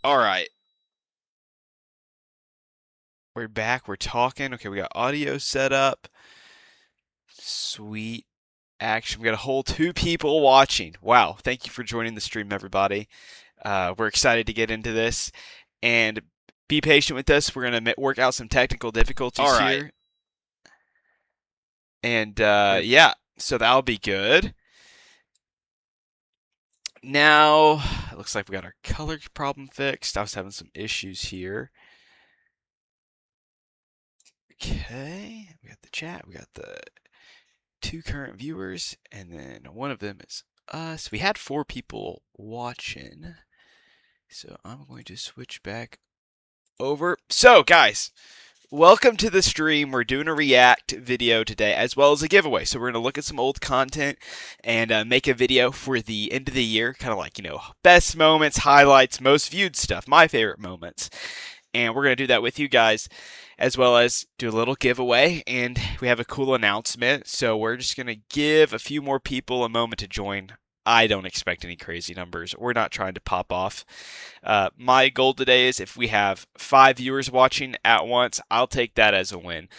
All right. We're back. We're talking. Okay, we got audio set up. Sweet action. We got a whole 2 people watching. Wow. Thank you for joining the stream, everybody. We're excited to get into this. And be patient with us. We're going to work out some technical difficulties All right. here. And yeah, so that'll be good. Now, it looks like we got our color problem fixed. I was having some issues here. Okay, we got the chat. We got the 2 current viewers, and then one of them is us. We had 4 people watching, so I'm going to switch back over. So, guys, welcome to the stream. We're doing a react video today as well as a giveaway. So we're going to look at some old content and make a video for the end of the year, kind of like, best moments, highlights, most viewed stuff, my favorite moments. And we're going to do that with you guys, as well as do a little giveaway. And we have a cool announcement. So we're just going to give a few more people a moment to join. I don't expect any crazy numbers. We're not trying to pop off. My goal today is if we have 5 viewers watching at once, I'll take that as a win.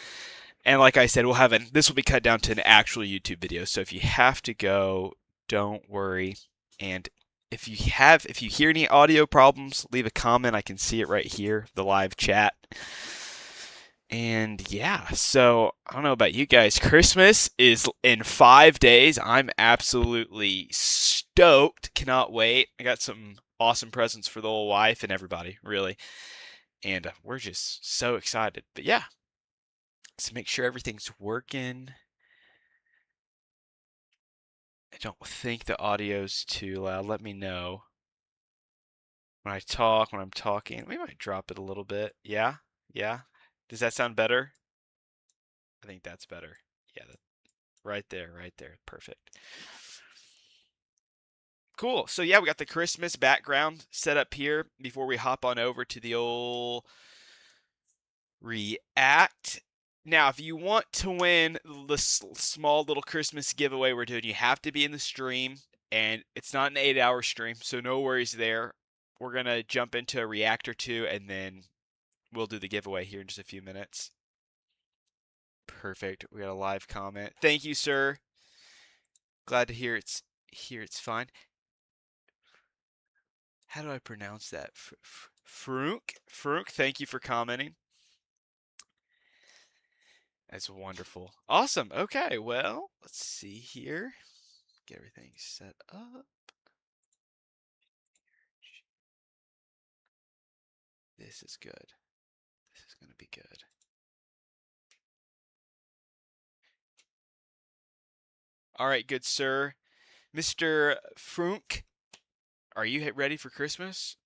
And like I said, this will be cut down to an actual YouTube video. So if you have to go, don't worry. And if you hear any audio problems, leave a comment. I can see it right here, the live chat. And yeah, so I don't know about you guys. Christmas is in 5 days. I'm absolutely stoked. Cannot wait. I got some awesome presents for the old wife and everybody, really. And we're just so excited. But yeah, let's make sure everything's working. I don't think the audio's too loud. Let me know when I'm talking. We might drop it a little bit. Yeah? Yeah? Does that sound better? I think that's better. Yeah, right there, right there. Perfect. Cool. So yeah, we got the Christmas background set up here before we hop on over to the old React. Now, if you want to win the small little Christmas giveaway we're doing, you have to be in the stream, and it's not an 8-hour stream, so no worries there. We're going to jump into a React or 2, and then we'll do the giveaway here in just a few minutes. Perfect. We got a live comment. Thank you, sir. Glad to hear it's fine. How do I pronounce that? Frunk? Frunk, thank you for commenting. That's wonderful. Awesome. Okay, well, let's see here. Get everything set up. This is good. This is going to be good. All right, good sir. Mr. Frunk, are you ready for Christmas?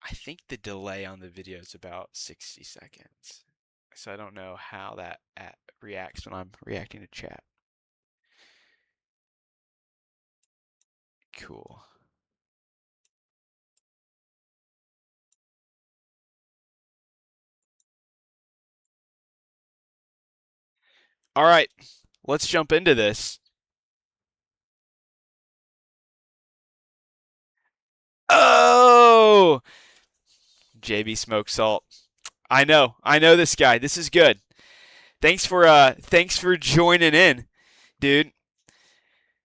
I think the delay on the video is about 60 seconds. So I don't know how that reacts when I'm reacting to chat. Cool. All right, let's jump into this. Oh! JB Smoke Salt. I know this guy. This is good. Thanks for joining in, dude.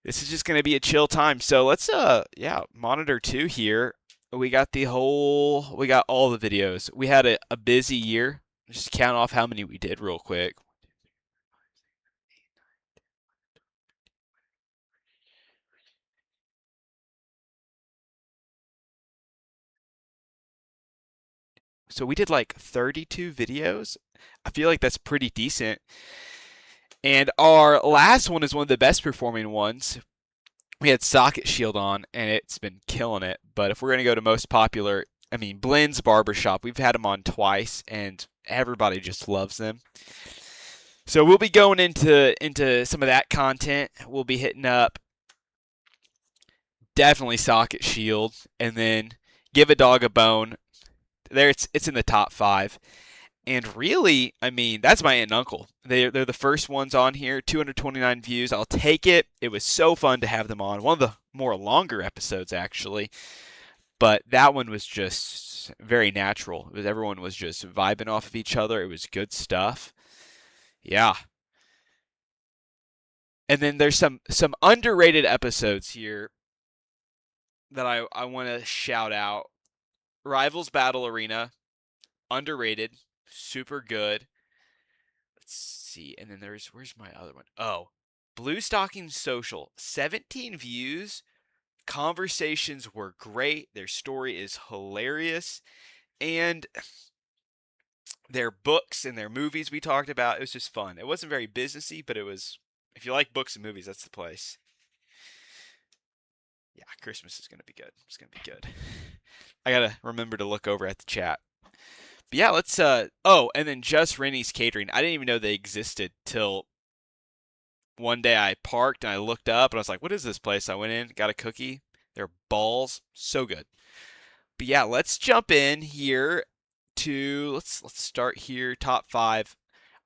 This is just gonna be a chill time. So let's yeah, monitor 2 here. We got all the videos. We had a busy year. Just count off how many we did real quick. So we did like 32 videos. I feel like that's pretty decent. And our last one is one of the best performing ones. We had Socket Shield on, and it's been killing it. But if we're gonna go to most popular, I mean, Blend's Barbershop, we've had them on twice, and everybody just loves them. So we'll be going into some of that content. We'll be hitting up definitely Socket Shield, and then Give a Dog a Bone. There, it's in the top 5. And really, I mean, that's my aunt and uncle. They're the first ones on here. 229 views. I'll take it. It was so fun to have them on. One of the more longer episodes, actually. But that one was just very natural. Everyone was just vibing off of each other. It was good stuff. Yeah. And then there's some underrated episodes here that I want to shout out. Rivals Battle Arena, underrated, super good. Let's see. And then where's my other one? Oh, Blue Stocking Social, 17 views. Conversations were great. Their story is hilarious. And their books and their movies we talked about, it was just fun. It wasn't very businessy, but it was, if you like books and movies, that's the place. Yeah, Christmas is going to be good. It's going to be good. I got to remember to look over at the chat. But yeah, let's, oh, and then Just Rennie's Catering. I didn't even know they existed till one day I parked and I looked up and I was like, what is this place? I went in, got a cookie. They're balls. So good. But yeah, let's jump in here to, let's start here, top 5.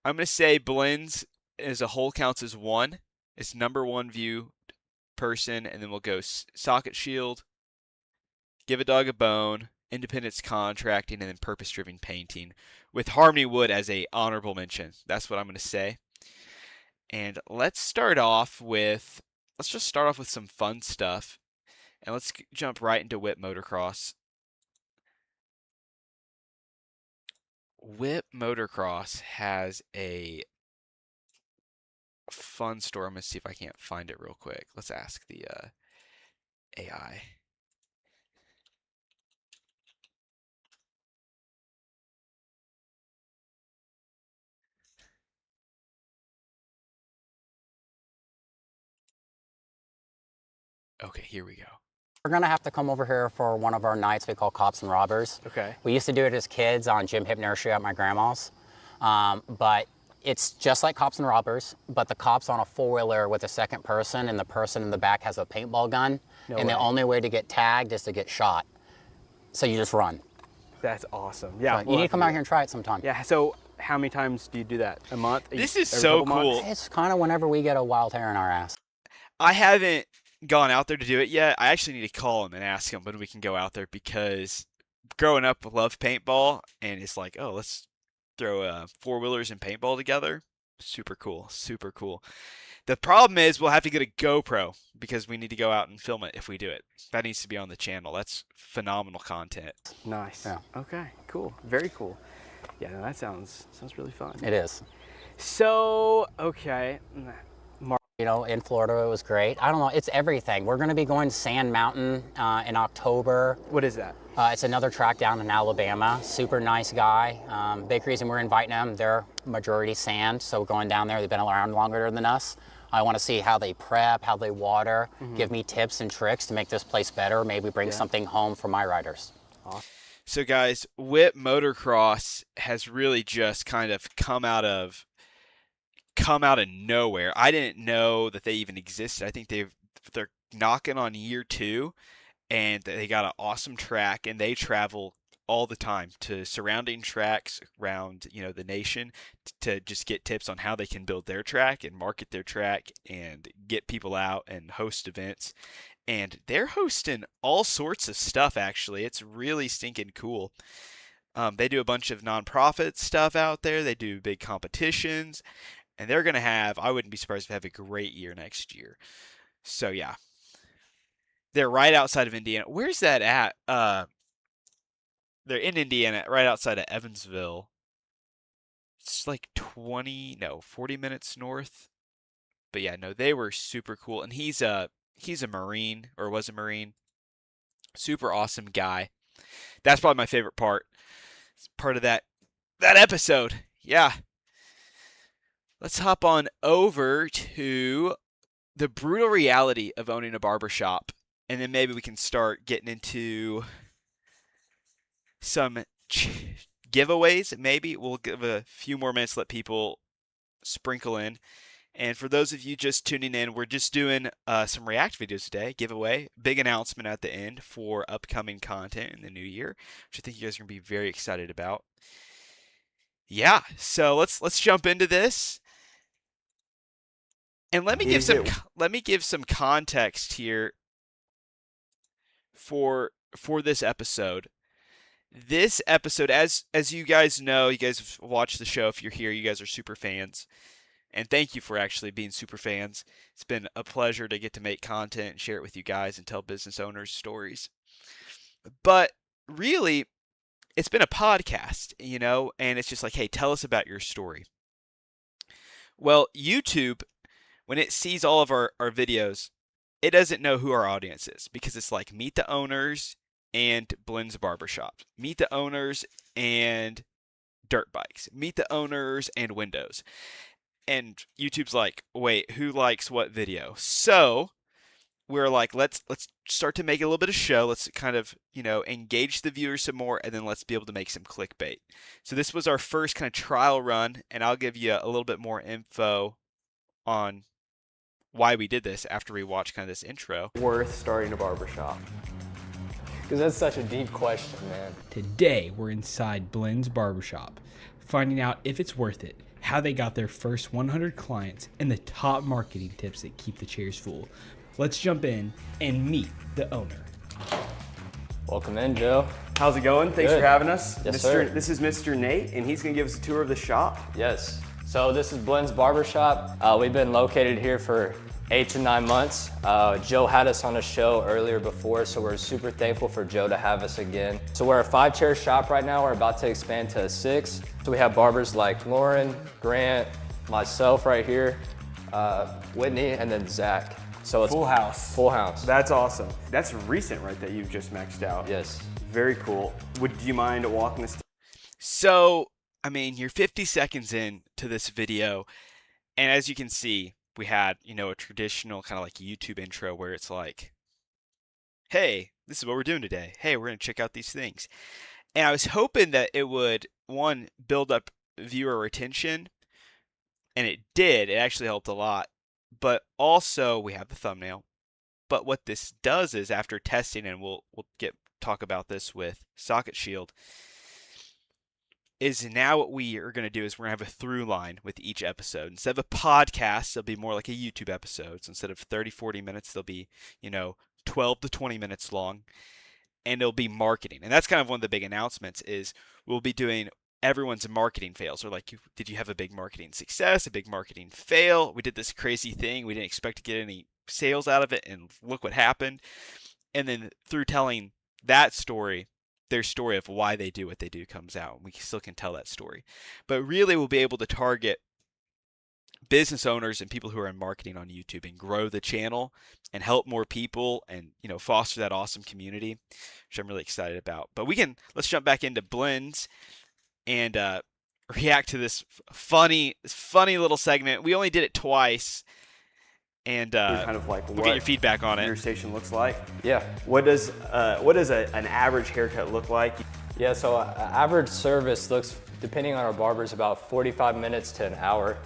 I'm going to say Blends as a whole counts as 1. It's number 1 view person, and then we'll go Socket Shield, Give a Dog a Bone, Independence Contracting, and then Purpose Driven Painting, with Harmony Wood as a honorable mention. That's what I'm going to say. And let's just start off with some fun stuff, and let's jump right into Whip Motocross. Whip Motocross has a fun story. I'm going to see if I can't find it real quick. Let's ask the AI. Okay, here we go. We're gonna have to come over here for one of our nights we call Cops and Robbers. Okay. We used to do it as kids on Jim Hip Nursery at my grandma's. But it's just like Cops and Robbers, but the cop's on a 4-wheeler with a second person and the person in the back has a paintball gun. No and way. the only way to get tagged is to get shot. So you just run. That's awesome. Yeah. But you need to come out here and try it sometime. Yeah. So how many times do you do that? A month? This is Every so couple months? cool. It's kind of whenever we get a wild hair in our ass. I haven't gone out there to do it yet. I actually need to call him and ask him when we can go out there, because growing up, I loved paintball, and it's like, oh, let's throw 4-wheelers and paintball together. Super cool. Super cool. The problem is we'll have to get a GoPro because we need to go out and film it if we do it. That needs to be on the channel. That's phenomenal content. Nice. Yeah. Okay. Cool. Very cool. Yeah. No, that sounds really fun. It is. So okay. You know, in Florida, it was great. I don't know, it's everything. We're gonna be going to Sand Mountain in October. What is that? It's another track down in Alabama. Super nice guy. Big reason we're inviting them, they're majority sand, so we're going down there. They've been around longer than us. I want to see how they prep, how they water, give me tips and tricks to make this place better, maybe bring something home for my riders. So guys, Whip Motocross has really just kind of come out of nowhere. I didn't know that they even existed. I think they're knocking on year 2, and they got an awesome track, and they travel all the time to surrounding tracks around, the nation to just get tips on how they can build their track and market their track and get people out and host events. And they're hosting all sorts of stuff, actually. It's really stinking cool. They do a bunch of nonprofit stuff out there. They do big competitions. And they're going to have, I wouldn't be surprised if they have a great year next year. So, yeah. They're right outside of Indiana. Where's that at? They're in Indiana, right outside of Evansville. It's like 40 minutes north. But yeah, no, they were super cool. And he's a Marine, or was a Marine. Super awesome guy. That's probably my favorite part. It's part of that episode. Yeah. Let's hop on over to the brutal reality of owning a barbershop, and then maybe we can start getting into some giveaways. Maybe we'll give a few more minutes, let people sprinkle in. And for those of you just tuning in, we're just doing some React videos today, giveaway, big announcement at the end for upcoming content in the new year, which I think you guys are going to be very excited about. Yeah, so let's jump into this. And let me give some context here for this episode. This episode, as you guys know, you guys have watched the show. If you're here, you guys are super fans. And thank you for actually being super fans. It's been a pleasure to get to make content and share it with you guys and tell business owners stories. But really, it's been a podcast, and it's just like, hey, tell us about your story. Well, YouTube, when it sees all of our videos, it doesn't know who our audience is because it's like Meet the Owners and Blend's Barbershop. Meet the Owners and dirt bikes. Meet the Owners and windows. And YouTube's like, wait, who likes what video? So we're like, let's start to make a little bit of show. Let's kind of, engage the viewers some more, and then let's be able to make some clickbait. So this was our first kind of trial run, and I'll give you a little bit more info on why we did this after we watch kind of this intro. Worth starting a barbershop? Because that's such a deep question, man. Today, we're inside Blend's Barbershop, finding out if it's worth it, how they got their first 100 clients, and the top marketing tips that keep the chairs full. Let's jump in and meet the owner. Welcome in, Joe. How's it going? Thanks Good. for having us. Yes, sir. This is Mr. Nate, and he's going to give us a tour of the shop. Yes. So this is Blend's Barbershop. We've been located here for 8 to 9 months. Joe had us on a show earlier before, so we're super thankful for Joe to have us again. So we're a 5-chair shop right now. We're about to expand to a 6. So we have barbers like Lauren, Grant, myself right here, Whitney, and then Zach. So it's Full house. Full house. That's awesome. That's recent, right, that you've just maxed out. Yes. Very cool. Would you mind walking us? So, I mean, you're 50 seconds in to this video, and as you can see, we had, a traditional kind of like YouTube intro where it's like, hey, this is what we're doing today. Hey, we're going to check out these things. And I was hoping that it would, one, build up viewer retention, and it did. It actually helped a lot. But also, we have the thumbnail. But what this does is, after testing, and we'll talk about this with Socket Shield, is now what we are going to do is we're going to have a through line with each episode. Instead of a podcast, it'll be more like a YouTube episode. So instead of 30, 40 minutes, they'll be, 12 to 20 minutes long. And it'll be marketing. And that's kind of one of the big announcements is we'll be doing everyone's marketing fails. Or like, did you have a big marketing success, a big marketing fail? We did this crazy thing. We didn't expect to get any sales out of it. And look what happened. And then through telling that story, their story of why they do what they do comes out. We still can tell that story. But really, we'll be able to target business owners and people who are in marketing on YouTube and grow the channel and help more people and, foster that awesome community, which I'm really excited about. But let's jump back into Blends and react to this funny little segment. We only did it twice. And kind of like we'll what get your feedback on your it. station looks like. Yeah. What does an average haircut look like? Yeah, so average service looks, depending on our barbers, about 45 minutes to an hour.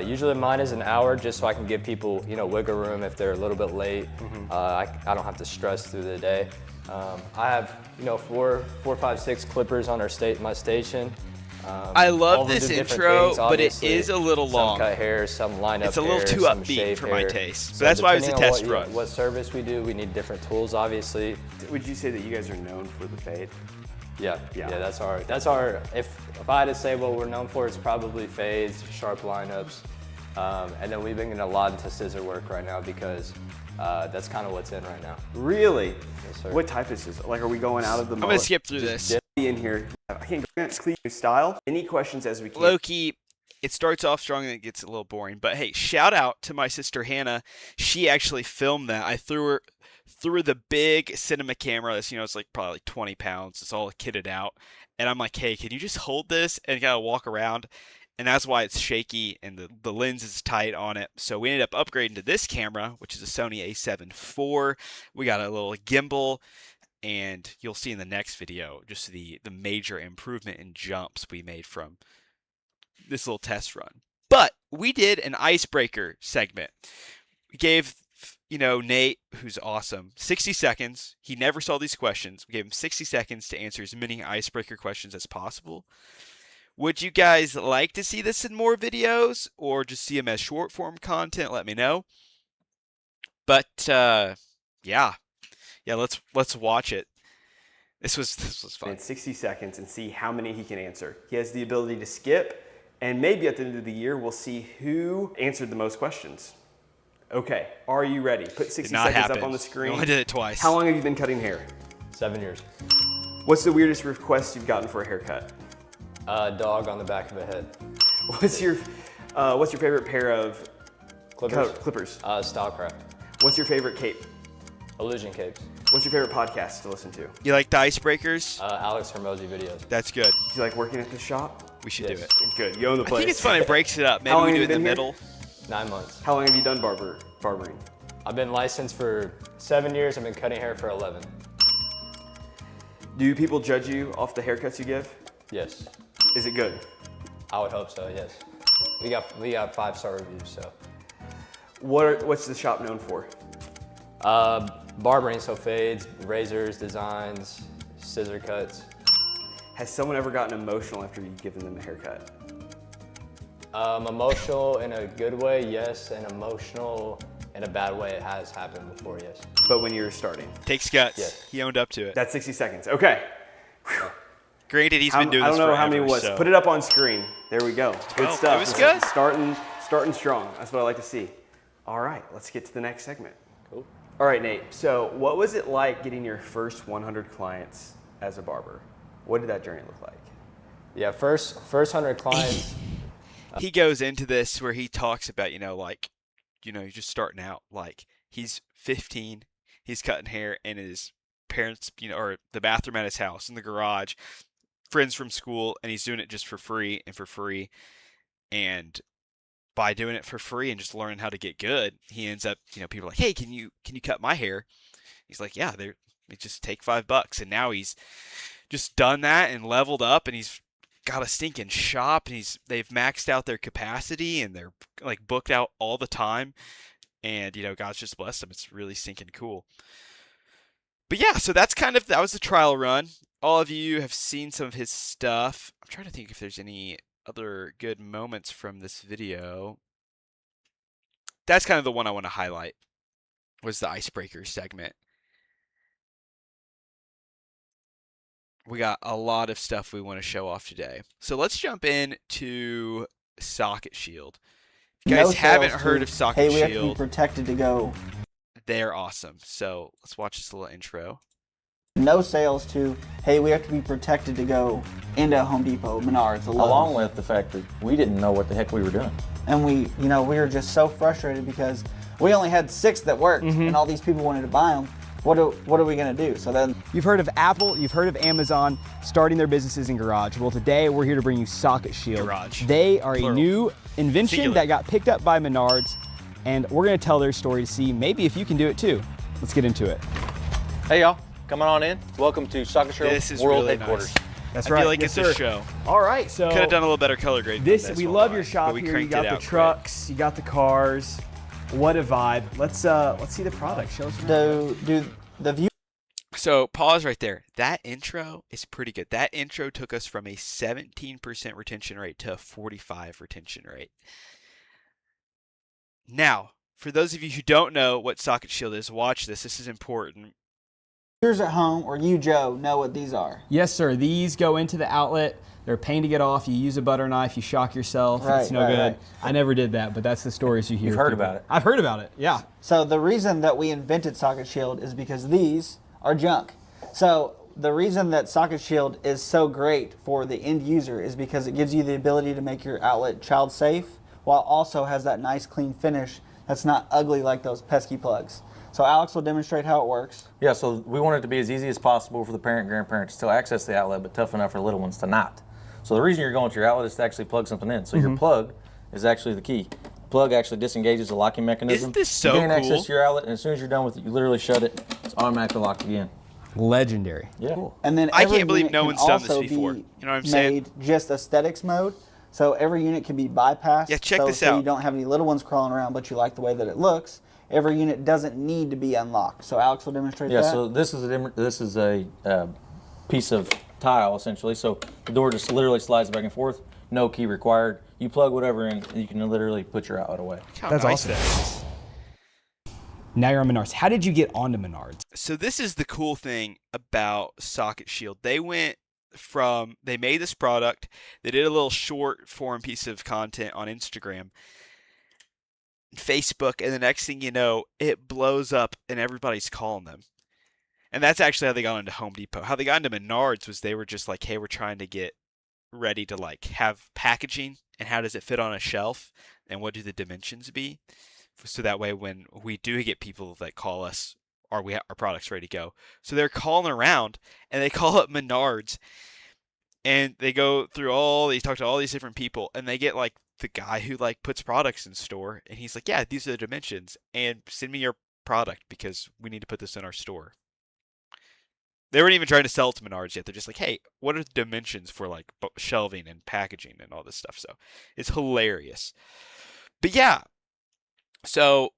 Usually mine is an hour just so I can give people, wiggle room if they're a little bit late. I don't have to stress through the day. I have, 4, 5, 6 clippers on my station. I all love of the this different intro, things, but it obviously. is a little long. Some cut hair, some line up It's a little hair, too some upbeat shave for my hair. taste. So that's why it was a depending on test run. What service we do, we need different tools, obviously. Would you say that you guys are known for the fade? Yeah, Yeah. that's our. If I had to say what we're known for, it's probably fades, sharp lineups, and then we've been getting a lot into scissor work right now because that's kind of what's in right now. Really? Yes, sir. What type of scissors? Like, are we going out of the I'm going to skip through this. in here? I can't go clean style. Any questions as we can? Low-key, it starts off strong and it gets a little boring. But hey, shout out to my sister Hannah. She actually filmed that. I threw her the big cinema camera. It's, it's like probably like 20 pounds. It's all kitted out. And I'm like, hey, can you just hold this and kind of walk around? And that's why it's shaky and the lens is tight on it. So we ended up upgrading to this camera, which is a Sony a7 IV. We got a little gimbal. And you'll see in the next video just the major improvement in jumps we made from this little test run. But we did an icebreaker segment. We gave, Nate, who's awesome, 60 seconds. He never saw these questions. We gave him 60 seconds to answer as many icebreaker questions as possible. Would you guys like to see this in more videos or just see them as short form content? Let me know. But yeah, let's watch it. This was fun. In 60 seconds and see how many he can answer. He has the ability to skip, and maybe at the end of the year, we'll see who answered the most questions. Okay, are you ready? Put 60 Did not seconds happen. up on the screen. No, I did it twice. How long have you been cutting hair? 7 years. What's the weirdest request you've gotten for a haircut? Dog on the back of a head. What's your favorite pair of clippers? Stylecraft. What's your favorite cape? Illusion capes. What's your favorite podcast to listen to? You like the icebreakers? Alex Hermosi videos. That's good. Do you like working at the shop? We should Yes. do it. Good, you own the I place. think it's fun. It breaks it up. Maybe How long we do have it you in the been here? middle. 9 months. How long have you done barbering? I've been licensed for 7 years. I've been cutting hair for 11. Do people judge you off the haircuts you give? Yes. Is it good? I would hope so, yes. We got 5-star reviews, so. What's the shop known for? Barbering, so fades, razors, designs, scissor cuts. Has someone ever gotten emotional after you've given them a haircut? Emotional in a good way, yes, and emotional in a bad way, it has happened before, yes. But when you're starting. Takes guts. Yes. He owned up to it. That's 60 seconds. Okay. Granted, he's been doing I this don't know how forever, many it was. so- Put it up on screen. There we go. Good Well, stuff. it was This good. is Starting strong. That's what I like to see. All right, let's get to the next segment. Cool. All right, Nate. So what was it like getting your first 100 clients as a barber? What did that journey look like? Yeah, first 100 clients. He goes into this where he talks about, you're just starting out. Like, he's 15, he's cutting hair in his parents, or the bathroom at his house, in the garage, friends from school, and he's doing it just for free. And by doing it for free and just learning how to get good, he ends up, people are like, hey, can you cut my hair? He's like, yeah, they just take $5. And now he's just done that and leveled up, and he's got a stinking shop, and they've maxed out their capacity, and they're like booked out all the time. And, God's just blessed them. It's really stinking cool. But yeah, so that was the trial run. All of you have seen some of his stuff. I'm trying to think if there's any other good moments from this video. That's kind of the one I want to highlight, was the icebreaker segment. We got a lot of stuff we want to show off today. So let's jump in to Socket Shield. If you guys haven't heard of Socket Hey, we have to be Shield, protected to go. they're awesome. So let's watch this little intro. No sales to, hey, we have to be protected to go into Home Depot, Menards, Lowe's. Along with the fact that we didn't know what the heck we were doing. And we were just so frustrated because we only had 6 that worked, and all these people wanted to buy them. What are we going to do? So then, You've heard of Apple, you've heard of Amazon starting their businesses in Garage. Well, today we're here to bring you Socket Shield. Garage. They are Plural. a new invention Singular. that got picked up by Menards, and we're going to tell their story to see maybe if you can do it too. Let's get into it. Hey y'all, coming on in. Welcome to Socket Shield This is World really Headquarters. nice. That's I feel like it's a show. All right, so Could have done a little better color grading. this, than this we one, love but your shop we here. You cranked got it the out quick. trucks, you got the cars. What a vibe. Let's see the product. Show us around. do the view. So pause right there. That intro is pretty good. That intro took us from a 17% retention rate to a 45% retention rate. Now, for those of you who don't know what Socket Shield is, watch this. This is important. Viewers at home, or you, Joe, know what these are. Yes, sir. These go into the outlet. They're a pain to get off. You use a butter knife, you shock yourself. Right, it's no right, good. right. I never did that, but that's the stories you hear. You've heard about it. I've heard about it, yeah. So the reason that we invented Socket Shield is because these are junk. So the reason that Socket Shield is so great for the end user is because it gives you the ability to make your outlet child safe, while also has that nice clean finish that's not ugly like those pesky plugs. So Alex will demonstrate how it works. Yeah, so we want it to be as easy as possible for the parent, grandparent to still access the outlet, but tough enough for little ones to not. So the reason you're going to your outlet is to actually plug something in. So your plug is actually the key. Plug actually disengages the locking mechanism. Isn't this so You gain cool? access to your outlet, and as soon as you're done with it, you literally shut it. It's automatically locked again. Legendary. Yeah. And then I every can't believe unit no can one's done this also before. be You know what I'm saying? Made just aesthetics mode. So every unit can be bypassed. Yeah, check so, this so out. you don't have any little ones crawling around, but you like the way that it looks. Every unit doesn't need to be unlocked. So Alex will demonstrate Yeah, that. so this is a piece of tile essentially. So the door just literally slides back and forth. No key required. You plug whatever in, and you can literally put your outlet away. How That's nice awesome. that is. Now you're on Menards. How did you get onto Menards? So this is the cool thing about Socket Shield. They made this product, they did a little short form piece of content on Instagram, Facebook, and the next thing you know, it blows up and everybody's calling them. And that's actually how they got into Home Depot. How they got into Menards was they were just like, hey, we're trying to get ready to like have packaging, and how does it fit on a shelf, and what do the dimensions be? So that way when we do get people that call us, our product's ready to go. So they're calling around, and they call up Menards, and they go through talk to all these different people, and they get like the guy who like puts products in store, and he's like, yeah, these are the dimensions, and send me your product because we need to put this in our store. They weren't even trying to sell it to Menards yet. They're just like, hey, what are the dimensions for like shelving and packaging and all this stuff? So it's hilarious. But yeah, so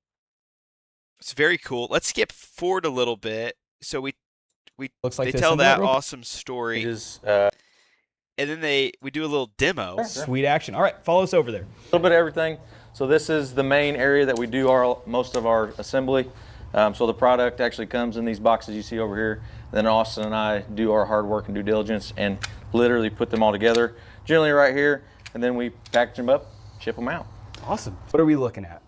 it's very cool. Let's skip forward a little bit. So we Looks like they this tell that envelope. awesome story, It is and then we do a little demo. Sweet action. All right, follow us over there. a little bit of everything. So this is the main area that we do most of our assembly. So the product actually comes in these boxes you see over here. Then Austin and I do our hard work and due diligence and literally put them all together, generally right here, and then we package them up, ship them out. Awesome. What are we looking at?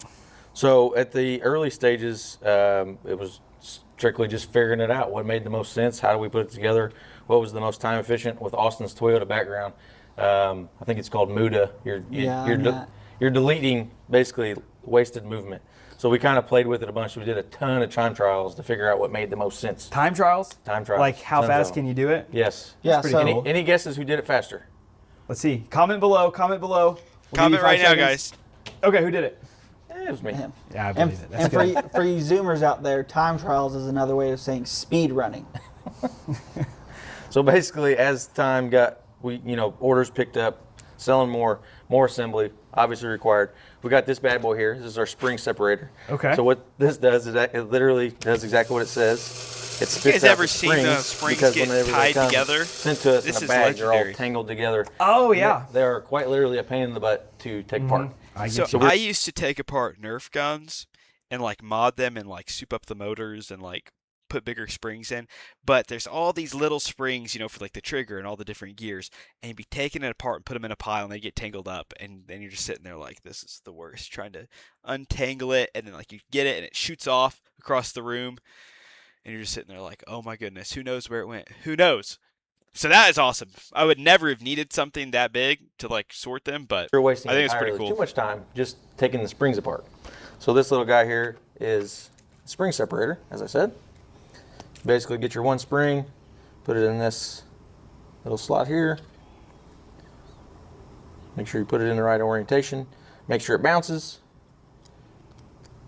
So at the early stages, it was strictly just figuring it out. What made the most sense? How do we put it together? What was the most time efficient with Austin's Toyota background? I think it's called MUDA. You're deleting basically wasted movement. So we kind of played with it a bunch. We did a ton of time trials to figure out what made the most sense. Time trials? Time trials. Like how Tons of fast them. can you do it? Yes. Yeah, pretty so cool. Any guesses who did it faster? Let's see. Comment below. Comment below. We'll give you Comment 5 right now, seconds. guys. Okay, who did it? It was me. him. Yeah, I And, believe it. That's and good. for you Zoomers out there, time trials is another way of saying speed running. So basically, as time got, orders picked up, selling more assembly, obviously required. We got this bad boy here. This is our spring separator. Okay. So what this does is it literally does exactly what it says. It spits guys out ever the seen springs, the springs because get whenever they tied come together? sent to us This in a is bag, they're all legendary. tangled together. Oh, yeah. They are quite literally a pain in the butt to take apart. I So get you. I used to take apart Nerf guns and like mod them and like soup up the motors and like put bigger springs in. But there's all these little springs, for like the trigger and all the different gears, and you'd be taking it apart and put them in a pile, and they get tangled up, and then you're just sitting there like, this is the worst, trying to untangle it, and then like you get it and it shoots off across the room, and you're just sitting there like, oh my goodness, who knows where it went? Who knows? So that is awesome. I would never have needed something that big to like sort them, but You're wasting I think it's pretty entirely cool. too much time just taking the springs apart. So this little guy here is a spring separator, as I said. Basically get your one spring, put it in this little slot here. Make sure you put it in the right orientation. Make sure it bounces.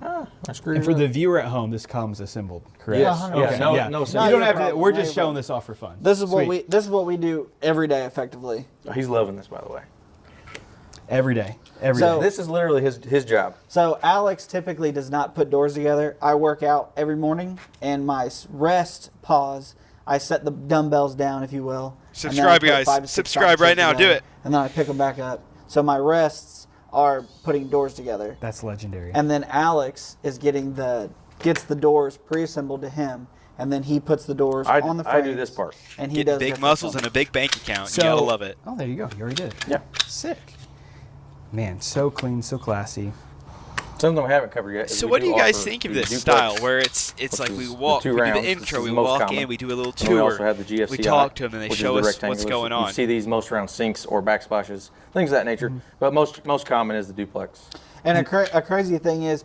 I screwed And it for up. the viewer at home, this comes assembled, correct? Yes. Yeah, Yeah, no, Yeah. no, You sense. No, don't you're have to. probably- We're no, just you're showing probably- this off for fun. This is what Sweet. we do every day effectively. Oh, he's loving this, by the way. Every day. Every So- day. This is literally his job. So Alex typically does not put doors together. I work out every morning, and my rest pause, I set the dumbbells down, if you will. and then I Subscribe, put guys. 5 to 6 Subscribe socket right shields now. Do together, it. And then I pick them back up. So my rests are putting doors together. That's legendary. And then Alex is gets the doors pre-assembled to him, and then he puts the doors on the frames. I do this part. And he Getting does big different muscles stuff. and a big bank account. So, You gotta love it. Oh, there you go. You already did it. Yeah. Sick. Man, so clean, so classy. Something we haven't covered yet. is So we what do you guys offer think of the this duplex, style where it's which like is we the walk, two we do rounds. the This intro, is we the most walk common. in, we do a little And we tour, also have the GFCI, we talk to them, and they which is show the us what's rectangulars. going on. You see these most around sinks or backsplashes, things of that nature. But most common is the duplex. And a crazy thing is,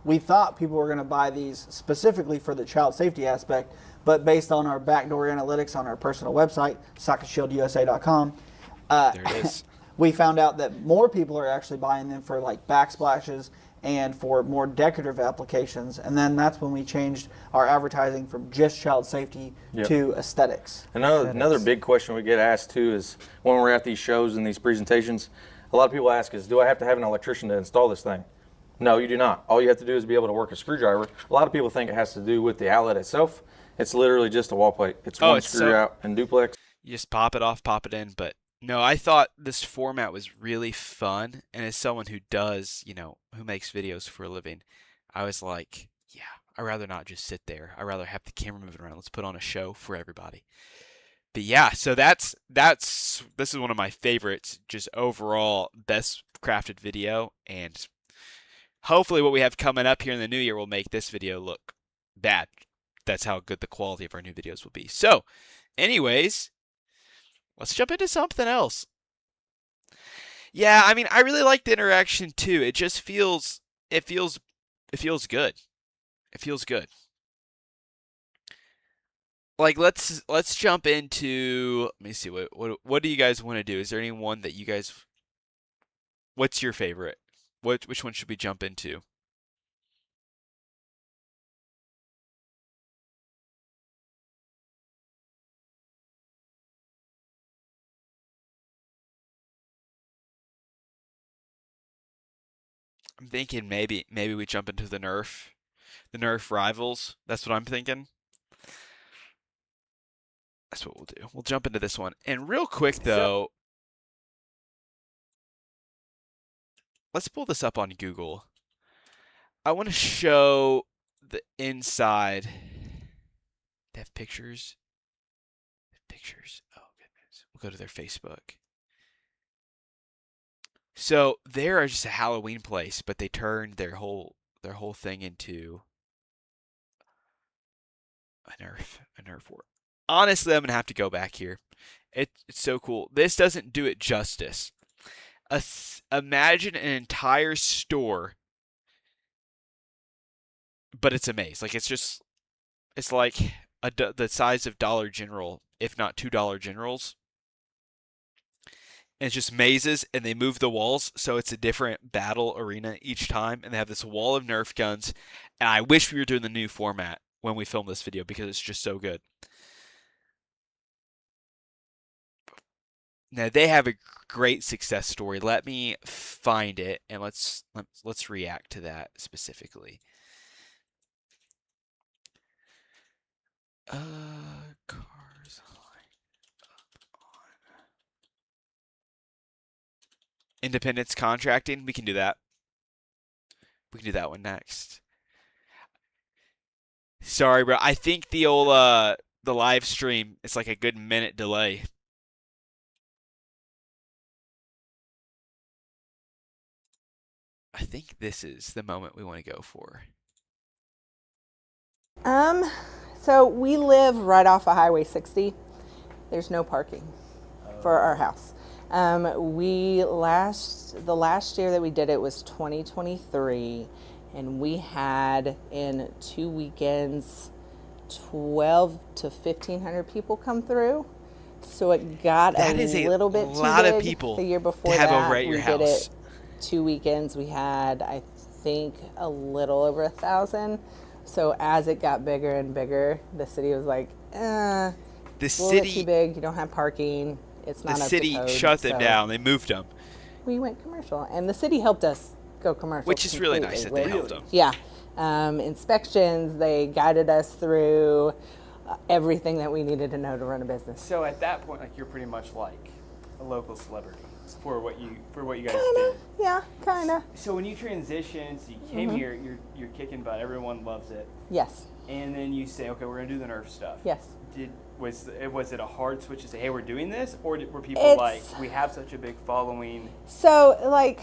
we thought people were going to buy these specifically for the child safety aspect, but based on our backdoor analytics on our personal website, SocketShieldUSA.com, There it is. we found out that more people are actually buying them for like backsplashes and for more decorative applications. And then that's when we changed our advertising from just child safety Yep. to aesthetics. Another big question we get asked too is when we're at these shows and these presentations, a lot of people ask is, do I have to have an electrician to install this thing? No, you do not. All you have to do is be able to work a screwdriver. A lot of people think it has to do with the outlet itself. It's literally just a wall plate. It's one it's screw so- out and duplex. You just pop it off, pop it in. But no, I thought this format was really fun. And as someone who does, who makes videos for a living, I was like, yeah, I'd rather not just sit there. I'd rather have the camera moving around. Let's put on a show for everybody. But yeah, so this is one of my favorites, just overall best crafted video, and hopefully what we have coming up here in the new year will make this video look bad. That's how good the quality of our new videos will be. So, anyways, let's jump into something else. Yeah, I mean, I really like the interaction too. It just feels good. It feels good. Like let's jump into, let me see, what do you guys want to do? Is there anyone that you guys, what's your favorite? Which one should we jump into? I'm thinking maybe we jump into the Nerf rivals. That's what I'm thinking. That's what we'll do. We'll jump into this one. And real quick though, let's pull this up on Google. I want to show the inside. They have pictures. Pictures. Oh goodness. We'll go to their Facebook. So they're just a Halloween place, but they turned their whole thing into a Nerf war. Honestly, I'm gonna have to go back here. It's so cool. This doesn't do it justice. Imagine an entire store, but it's a maze. Like it's like the size of Dollar General, if not $2 Generals. And it's just mazes, and they move the walls, so it's a different battle arena each time. And they have this wall of Nerf guns. And I wish we were doing the new format when we film this video because it's just so good. Now they have a great success story. Let me find it, and let's react to that specifically. Cars up on Independence contracting. We can do that. We can do that one next. Sorry, bro. I think the old the live stream is like a good minute delay. I think this is the moment we want to go for. So we live right off of Highway 60. There's no parking for our house. The last year that we did it was 2023, and we had in 2 weekends 12 to 1,500 people come through. So it got That a is a little bit too lot of big. people The year before to have that, over at your we house. did it 2 weekends. We had, I think, a little over 1,000. So as it got bigger and bigger, the city was like, The it's a little bit too city, big. You don't have parking. It's the not up to city code. shut them So down. They moved them, we went commercial, and the city helped us go commercial. which is really nice that they completely. helped them. Yeah. Inspections, they guided us through everything that we needed to know to run a business. So at that point, like you're pretty much like a local celebrity for what you guys Kinda, did. yeah, kinda. So when you transitioned, so you came here, you're kicking butt. Everyone loves it, Yes, and then you say, okay, we're gonna do the Nerf stuff. yes. Was it a hard switch to say, hey, we're doing this, or were people It's- like, we have such a big following? So, like,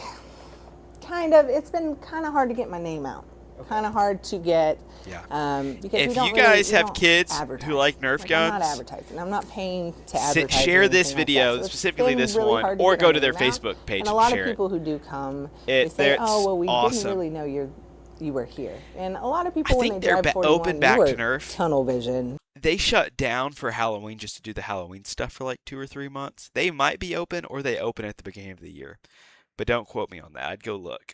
kind of, it's been kind of hard to get my name out. Kind of hard to get. Yeah. Because If we don't you guys we have don't kids who advertise. like Nerf I'm not guns, advertising. I'm not paying to advertise. share or this anything like video, that. So it's specifically been this really one, hard to or get go our to their name out. Facebook page And a and lot share of it. people who do come, It- they say, that's "Oh, well, we awesome. didn't really know you were here." And a lot of people, when think they they're drive open 41, back you to were Nerf. tunnel vision. They shut down for Halloween just to do the Halloween stuff for like 2 or 3 months. They might be open, or they open at the beginning of the year. But don't quote me on that. I'd go look.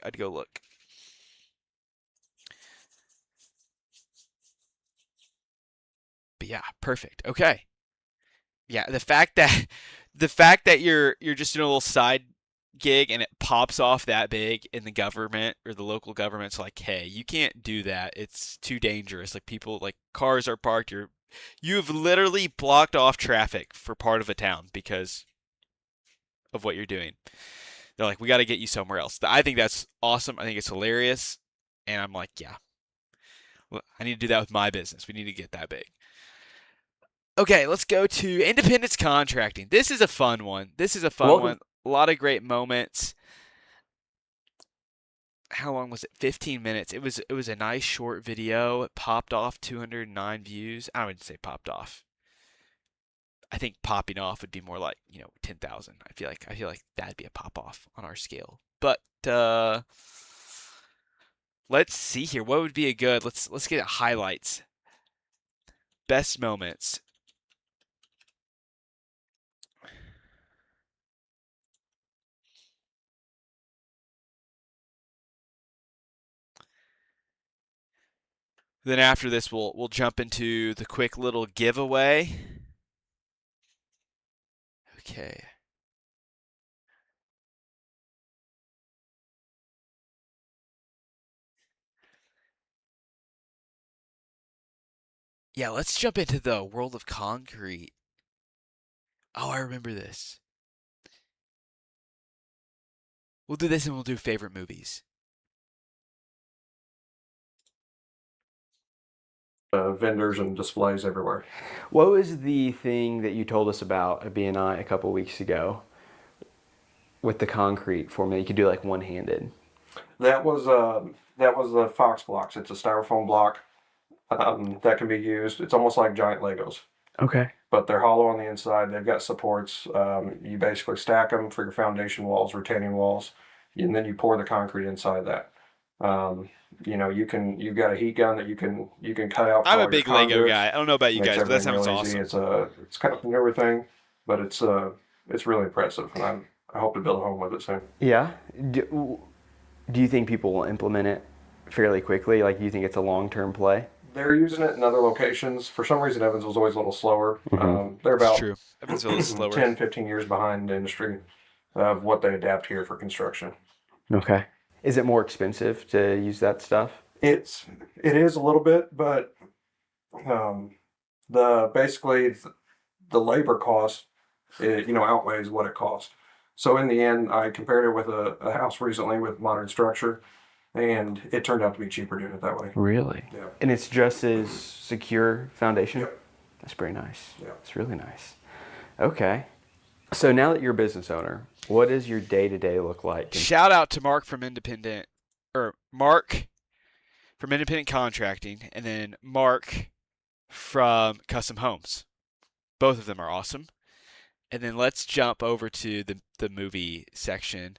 But yeah, perfect. Okay. Yeah, the fact that you're just doing a little side gig and it pops off that big in the government or the local government's like, hey, you can't do that. It's too dangerous. Like people, like cars are parked, you're you've literally blocked off traffic for part of a town because of what you're doing. They're like, we got to get you somewhere else. I think that's awesome. I think it's hilarious. And I'm like, yeah, well, I need to do that with my business. We need to get that big. Okay, let's go to independence contracting. This is a fun one. A lot of great moments. How long was it? 15 minutes. It was a nice short video. It popped off 209 views. I wouldn't say popped off. I think popping off would be more like, 10,000. I feel like that'd be a pop off on our scale. But let's see here. What would be a good? Let's get highlights. Best moments. Then after this, we'll jump into the quick little giveaway. Okay. Yeah, let's jump into the World of Concrete. Oh, I remember this. We'll do this and we'll do favorite movies. Vendors and displays everywhere. What was the thing that you told us about at BNI a couple weeks ago with the concrete formula? You could do like one-handed. That was the Fox blocks. It's a styrofoam block that can be used. It's almost like giant Legos, Okay. but they're hollow on the inside. They've got supports. You basically stack them for your foundation walls, retaining walls, and then you pour the concrete inside that. You've got a heat gun that you can cut out. I'm all a big your Lego conduits. guy. I don't know about you Makes guys, but that everything sounds real easy. awesome. It's kind of a newer thing, but it's really impressive, and I hope to build a home with it soon. Yeah. Do you think people will implement it fairly quickly? Like, do you think it's a long-term play? They're using it in other locations. For some reason, Evansville's always a little slower. They're about It's true. Evansville is slower. 10, 15 years behind the industry of what they adapt here for construction. Okay. Is it more expensive to use that stuff? It is a little bit, but basically the labor cost, outweighs what it costs. So in the end, I compared it with a house recently with modern structure, and it turned out to be cheaper doing it that way. Really? Yeah. And it's just as secure foundation? Yep. That's pretty nice. Yeah. It's really nice. Okay. So now that you're a business owner, what does your day-to-day look like? Shout out to Mark from Independent Contracting, and then Mark from Custom Homes. Both of them are awesome. And then let's jump over to the movie section.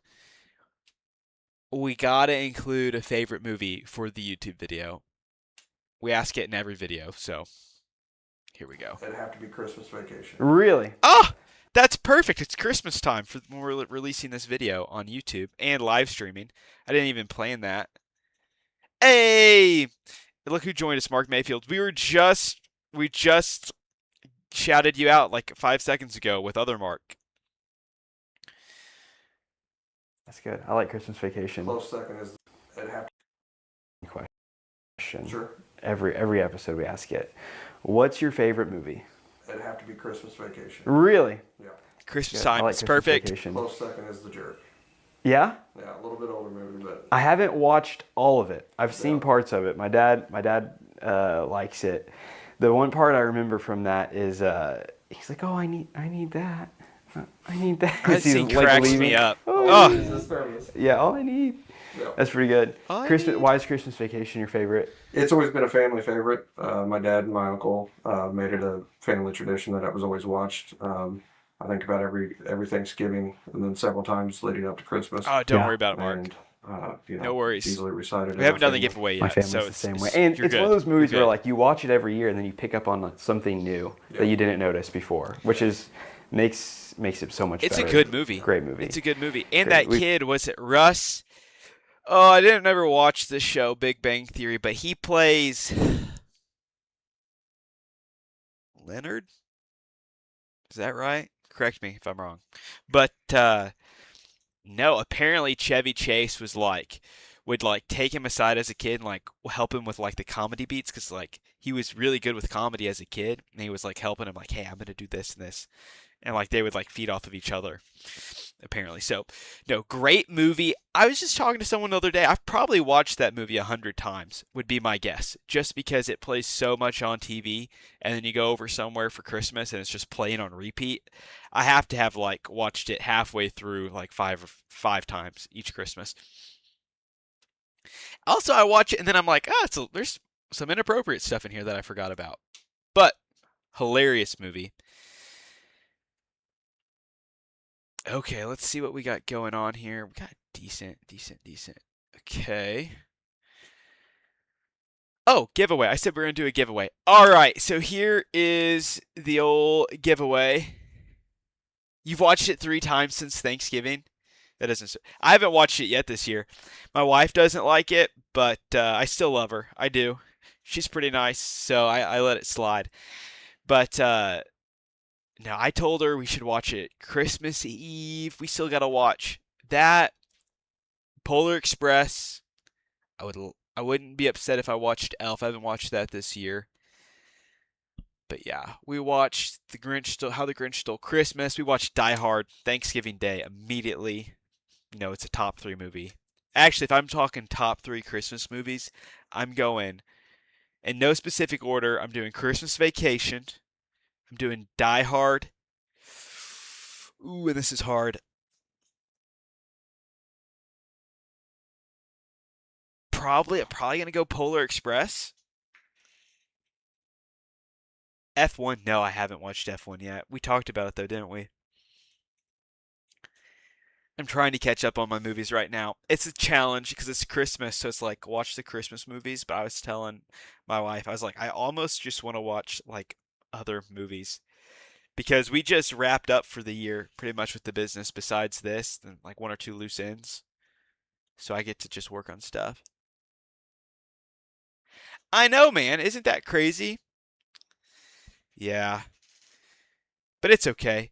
We gotta include a favorite movie for the YouTube video. We ask it in every video, so here we go. It'd have to be Christmas Vacation. Really? Oh, that's perfect. It's Christmas time for when we're releasing this video on YouTube and live streaming. I didn't even plan that. Hey, look who joined us, Mark Mayfield. We just shouted you out like 5 seconds ago with other Mark. That's good. I like Christmas Vacation. Close second is it'd have Question. Sure. Every episode we ask it. What's your favorite movie? It'd have to be Christmas Vacation. Really? Yeah. Christmas Good. I time. like It's Christmas perfect. Vacation. Close second is The Jerk. Yeah? Yeah, a little bit older movie, but I haven't watched all of it. I've seen Yeah. parts of it. My dad likes it. The one part I remember from that is he's like, "Oh, I need that. I need that." That He's, scene like, cracks leaving. me up. Oh, Oh, yeah, all I need. Yeah. That's pretty good. All I Christmas. need. Why is Christmas Vacation your favorite? it's always been a family favorite. My dad and my uncle made it a family tradition that it was always watched. I think about every Thanksgiving, and then several times leading up to Christmas. Oh, don't Yeah. worry about it, Mark. And, No worries. Easily recited. We haven't done the giveaway yet, My family's so the it's same way. it's- And you're it's good. one of those movies You're where good. like you watch it every year and then you pick up on something new that you didn't notice before, which makes it so much It's better. a good movie. Great movie. It's a good movie. And Great. that kid, was it Russ? Oh, I didn't never watch this show, Big Bang Theory, but he plays Leonard? Is that right? Correct me if I'm wrong. But no, apparently Chevy Chase was like, would like take him aside as a kid and like help him with like the comedy beats because like he was really good with comedy as a kid, and he was like helping him like, hey, I'm gonna do this and this, and like they would like feed off of each other apparently. So no, great movie. I was just talking to someone the other day. I've probably watched that movie 100 times would be my guess, just because it plays so much on TV, and then you go over somewhere for Christmas and it's just playing on repeat. I have to have like watched it halfway through like five times each Christmas. Also, I watch it and then I'm like, there's some inappropriate stuff in here that I forgot about. But hilarious movie. Okay, let's see what we got going on here. We got decent. Okay. Oh, giveaway. I said we're going to do a giveaway. All right, so here is the old giveaway. You've watched it 3 times since Thanksgiving. I haven't watched it yet this year. My wife doesn't like it, but I still love her. I do. She's pretty nice, so I let it slide. But no, I told her we should watch it Christmas Eve. We still got to watch that. Polar Express. I wouldn't be upset if I watched Elf. I haven't watched that this year. But yeah, we watched How the Grinch Stole Christmas. We watched Die Hard Thanksgiving Day immediately. You know, it's a top 3 movie. Actually, if I'm talking top 3 Christmas movies, I'm going in no specific order. I'm doing Christmas Vacation. I'm doing Die Hard. Ooh, and this is hard. I'm probably gonna go Polar Express. F1. No, I haven't watched F1 yet. We talked about it though, didn't we? I'm trying to catch up on my movies right now. It's a challenge because it's Christmas, so it's like watch the Christmas movies. But I was telling my wife, I was like, I almost just want to watch like other movies because we just wrapped up for the year pretty much with the business. Besides this, and like 1 or 2 loose ends, so I get to just work on stuff. I know, man. Isn't that crazy? Yeah, but it's okay.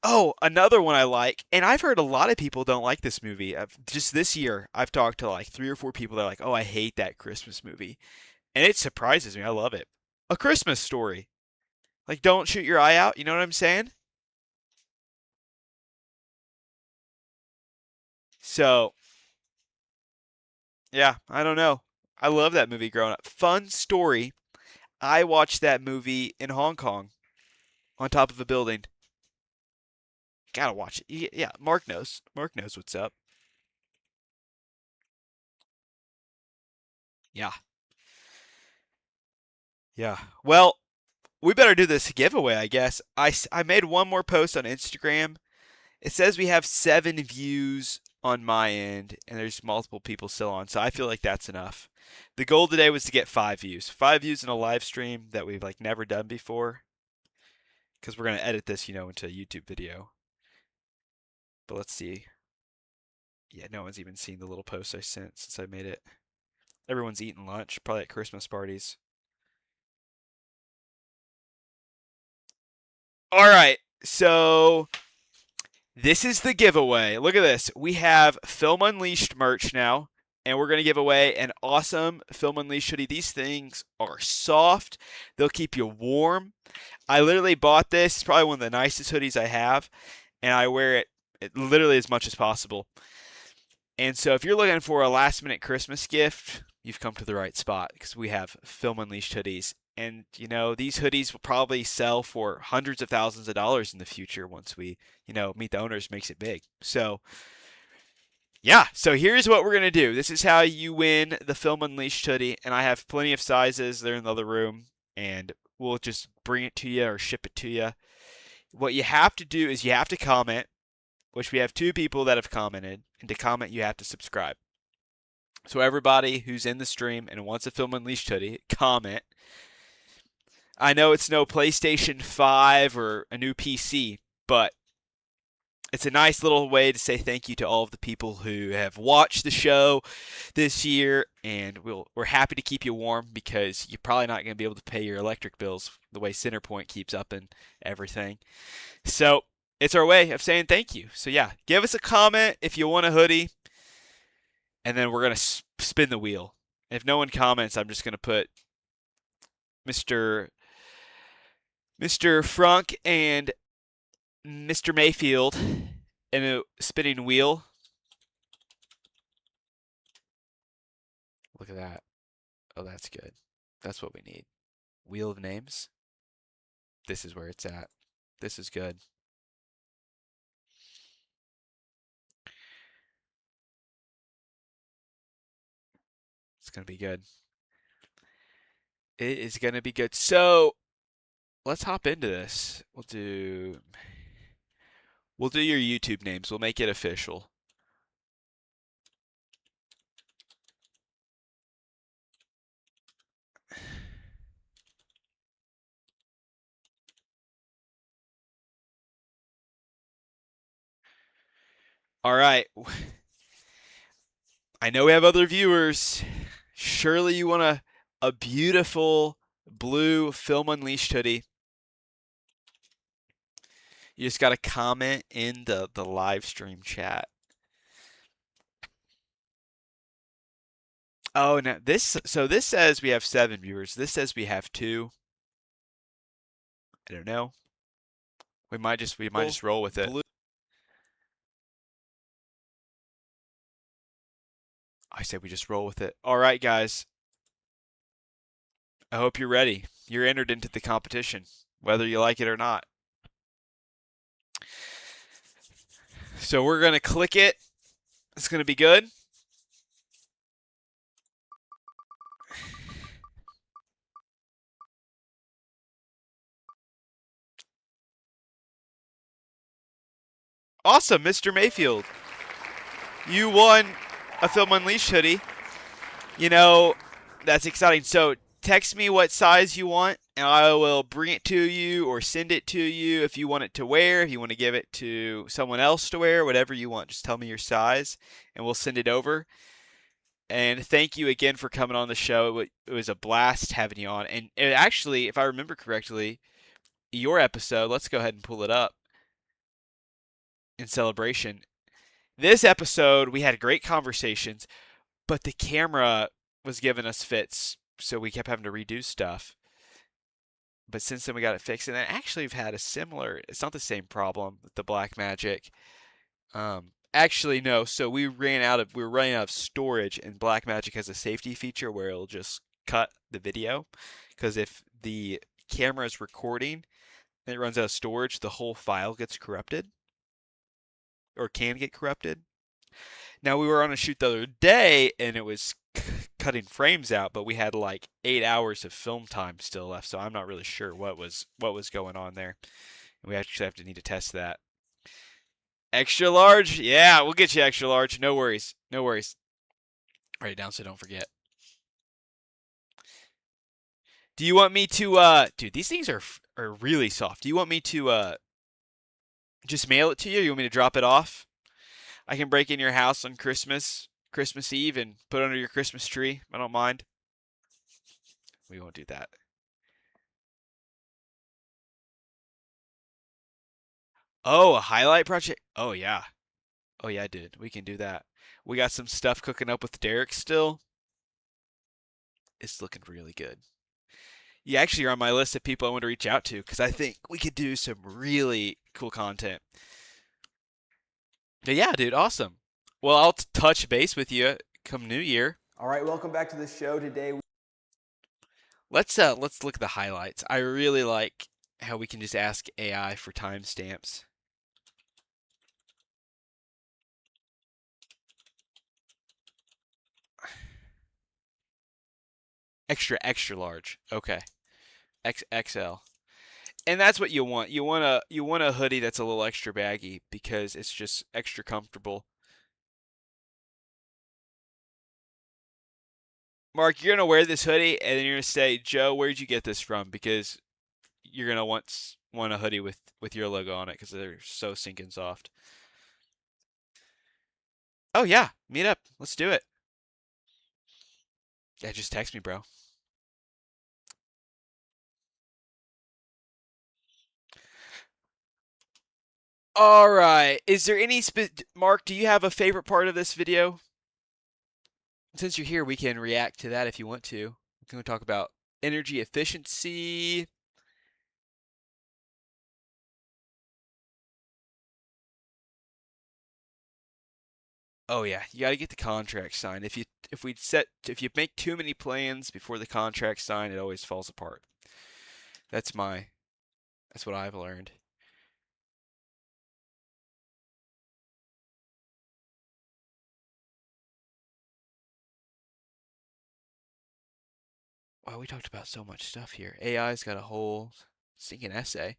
Oh, another one I like, and I've heard a lot of people don't like this movie. Just this year, I've talked to like 3 or 4 people that are like, oh, I hate that Christmas movie. And it surprises me. I love it. A Christmas Story. Like, don't shoot your eye out. You know what I'm saying? So, yeah, I don't know. I love that movie growing up. Fun story. I watched that movie in Hong Kong on top of a building. Gotta watch it. Yeah, Mark knows. Mark knows what's up. Yeah. Yeah. Well, we better do this giveaway, I guess. I made one more post on Instagram. It says we have 7 views on my end, and there's multiple people still on, so I feel like that's enough. The goal today was to get 5 views. 5 views in a live stream that we've like never done before. Because we're going to edit this, into a YouTube video. But let's see. Yeah, no one's even seen the little post I sent since I made it. Everyone's eating lunch, probably at Christmas parties. All right, so this is the giveaway. Look at this. We have Film Unleashed merch now, and we're going to give away an awesome Film Unleashed hoodie. These things are soft. They'll keep you warm. I literally bought this. It's probably one of the nicest hoodies I have, and I wear it literally as much as possible. And so if you're looking for a last-minute Christmas gift, you've come to the right spot because we have Film Unleashed hoodies. And, these hoodies will probably sell for hundreds of thousands of dollars in the future once we, Meet the Owners makes it big. So, yeah. So here's what we're going to do. This is how you win the Film Unleashed hoodie. And I have plenty of sizes. They're in the other room. And we'll just bring it to you or ship it to you. What you have to do is you have to comment, which we have 2 people that have commented. And to comment, you have to subscribe. So everybody who's in the stream and wants a Film Unleashed hoodie, comment. I know it's no PlayStation 5 or a new PC, but it's a nice little way to say thank you to all of the people who have watched the show this year, and we're happy to keep you warm because you're probably not going to be able to pay your electric bills the way Centerpoint keeps up and everything. So it's our way of saying thank you. So yeah, give us a comment if you want a hoodie, and then we're gonna spin the wheel. If no one comments, I'm just gonna put Mr. Frunk and Mr. Mayfield in a spinning wheel. Look at that. Oh, that's good. That's what we need. Wheel of names. This is where it's at. This is good. It's going to be good. It is going to be good. So let's hop into this. We'll do your YouTube names. We'll make it official. All right. I know we have other viewers. Surely you want a beautiful blue Film Unleashed hoodie. You just got to comment in the live stream chat. Oh, now this says we have 7 viewers. This says we have 2. I don't know. We might just roll with it. I say we just roll with it. All right, guys. I hope you're ready. You're entered into the competition, whether you like it or not. So we're going to click it. It's going to be good. Awesome, Mr. Mayfield. You won a Film Unleashed hoodie. You know, that's exciting. So text me what size you want, and I will bring it to you or send it to you if you want it to wear, if you want to give it to someone else to wear, whatever you want. Just tell me your size, and we'll send it over. And thank you again for coming on the show. It was a blast having you on. And it actually, if I remember correctly, your episode, let's go ahead and pull it up in celebration. This episode, we had great conversations, but the camera was giving us fits, so we kept having to redo stuff. But since then, we got it fixed. And then actually, we've had a similar, it's not the same problem with the Blackmagic. Actually, no. So we were running out of storage, and Blackmagic has a safety feature where it'll just cut the video. Because if the camera is recording and it runs out of storage, the whole file gets corrupted. Or can get corrupted. Now, we were on a shoot the other day, and it was cutting frames out, but we had like 8 hours of film time still left, so I'm not really sure what was going on there. And we actually need to test that. Extra large? Yeah, we'll get you extra large. No worries. No worries. Write it down so don't forget. Do you want me to, dude, these things are really soft. Do you want me to, just mail it to you? You want me to drop it off? I can break in your house on Christmas Eve and put it under your Christmas tree. I don't mind. We won't do that. Oh, a highlight project? Oh, yeah. Oh, yeah, dude. We can do that. We got some stuff cooking up with Derek still. It's looking really good. You actually are on my list of people I want to reach out to because I think we could do some really cool content. But yeah, dude, awesome. Well, I'll touch base with you come New Year. All right, welcome back to the show today. Let's look at the highlights. I really like how we can just ask AI for timestamps. Extra large. Okay. XL. And that's what you want. You want a hoodie that's a little extra baggy because it's just extra comfortable. Mark, you're gonna wear this hoodie and then you're gonna say, Joe, where'd you get this from? Because you're gonna want a hoodie with your logo on it because they're so sinking soft. Oh yeah, meet up. Let's do it. Yeah, just text me, bro. All right. Is there any Mark, do you have a favorite part of this video? since you're here, we can react to that if you want to. We can talk about energy efficiency. Oh yeah, you got to get the contract signed. If you make too many plans before the contract's signed, it always falls apart. That's what I've learned. Wow, we talked about so much stuff here. AI's got a whole stinking essay.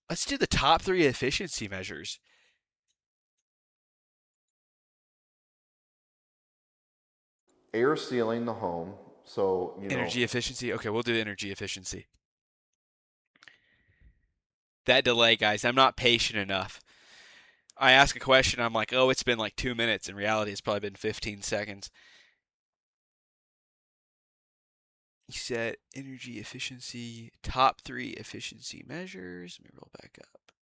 Let's do the top 3 efficiency measures. Air sealing the home, so Energy efficiency. Okay, we'll do energy efficiency. That delay, guys, I'm not patient enough. I ask a question, I'm like, oh, it's been like 2 minutes. In reality, it's probably been 15 seconds. You said energy efficiency, top 3 efficiency measures. Let me roll back up.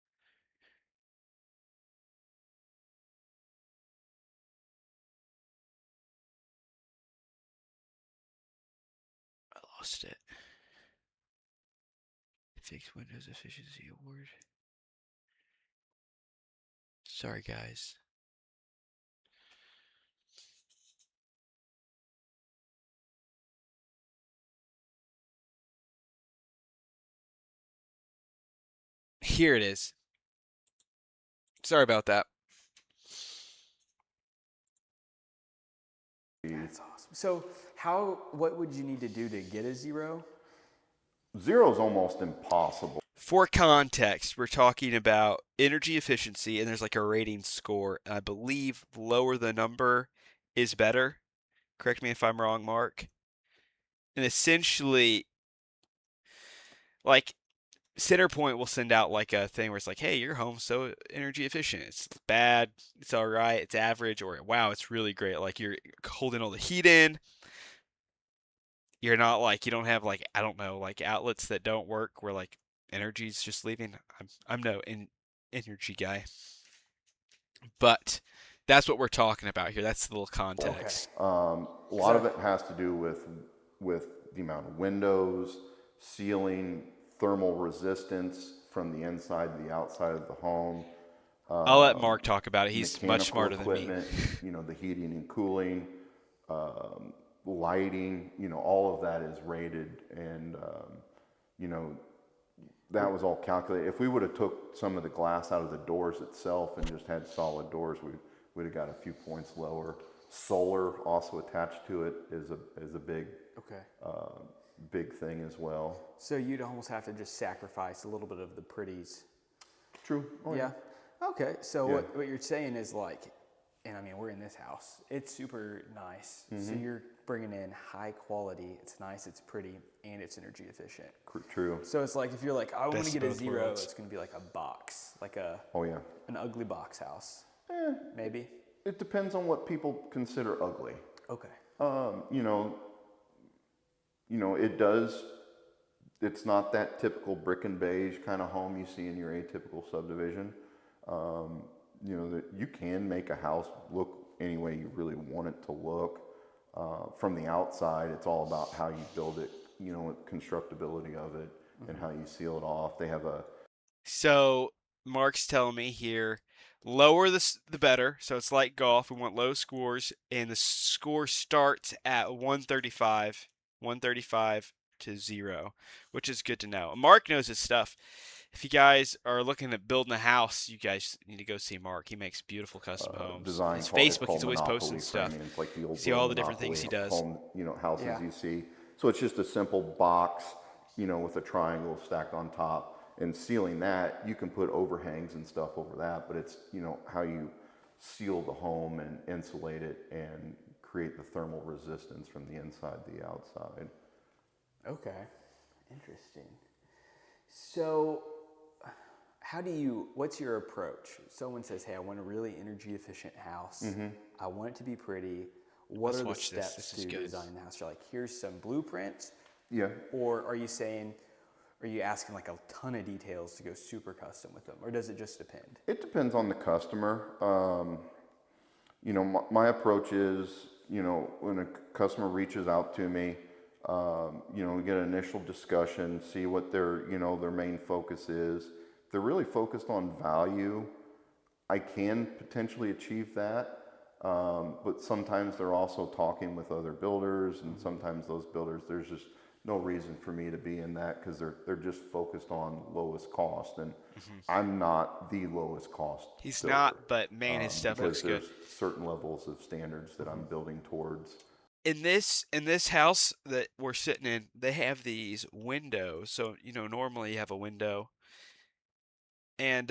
I lost it. Fixed Windows Efficiency Award. Sorry, guys. Here it is. Sorry about that. That's awesome. So what would you need to do to get a 0? 0 is almost impossible. For context, we're talking about energy efficiency, and there's like a rating score. I believe lower the number is better. Correct me if I'm wrong, Mark. And essentially, like, Centerpoint will send out like a thing where it's like, hey, your home's so energy efficient. It's bad, it's all right, it's average, or wow, it's really great. Like you're holding all the heat in. You're not like, you don't have like, I don't know, like outlets that don't work where like energy's just leaving. I'm no energy guy. But that's what we're talking about here. That's the little context. A lot of it has to do with the amount of windows, ceiling, thermal resistance from the inside to the outside of the home. I'll let Mark talk about it. He's much smarter than me. The heating and cooling, lighting, all of that is rated, and that was all calculated. If we would have took some of the glass out of the doors itself and just had solid doors, we'd have got a few points lower. Solar also attached to it is a big big thing as well. So you'd almost have to just sacrifice a little bit of the pretties. True. Oh, yeah. Okay. So what you're saying is like, and I mean, we're in this house. It's super nice. Mm-hmm. So you're bringing in high quality. It's nice. It's pretty, and it's energy efficient. True. So it's like if you're like, I want to get a 0, it's going to be like a box, like an ugly box house. Maybe. It depends on what people consider ugly. Okay. It's not that typical brick and beige kind of home you see in your atypical subdivision. That you can make a house look any way you really want it to look. From the outside, it's all about how you build it, constructability of it, and how you seal it off. They have a... So Mark's telling me here, lower the better. So it's like golf. We want low scores, and the score starts at 135 to 0, which is good to know. Mark knows his stuff. If you guys are looking at building a house, you guys need to go see Mark. He makes beautiful custom homes. His Facebook, he's always posting stuff. It's like the old see all the different things he does. Home, houses you see. So it's just a simple box, with a triangle stacked on top. And sealing that, you can put overhangs and stuff over that, but it's, how you seal the home and insulate it and create the thermal resistance from the inside to the outside. Okay. Interesting. So what's your approach? Someone says, hey, I want a really energy efficient house. I want it to be pretty. What Let's are the watch this. steps This is to good. design the house? You're like, here's some blueprints. Yeah. Or are you asking like a ton of details to go super custom with them? Or does it just depend? It depends on the customer. You know, my approach is, you know, when a customer reaches out to me, you know, we get an initial discussion, see what their main focus is. If they're really focused on value, I can potentially achieve that. But sometimes they're also talking with other builders, and sometimes those builders, there's just no reason for me to be in that because they're just focused on lowest cost, and I'm not the lowest cost. He's builder, not, but man, his stuff looks because good. there's certain levels of standards that I'm building towards. In this house that we're sitting in, they have these windows. So, you know, normally you have a window. And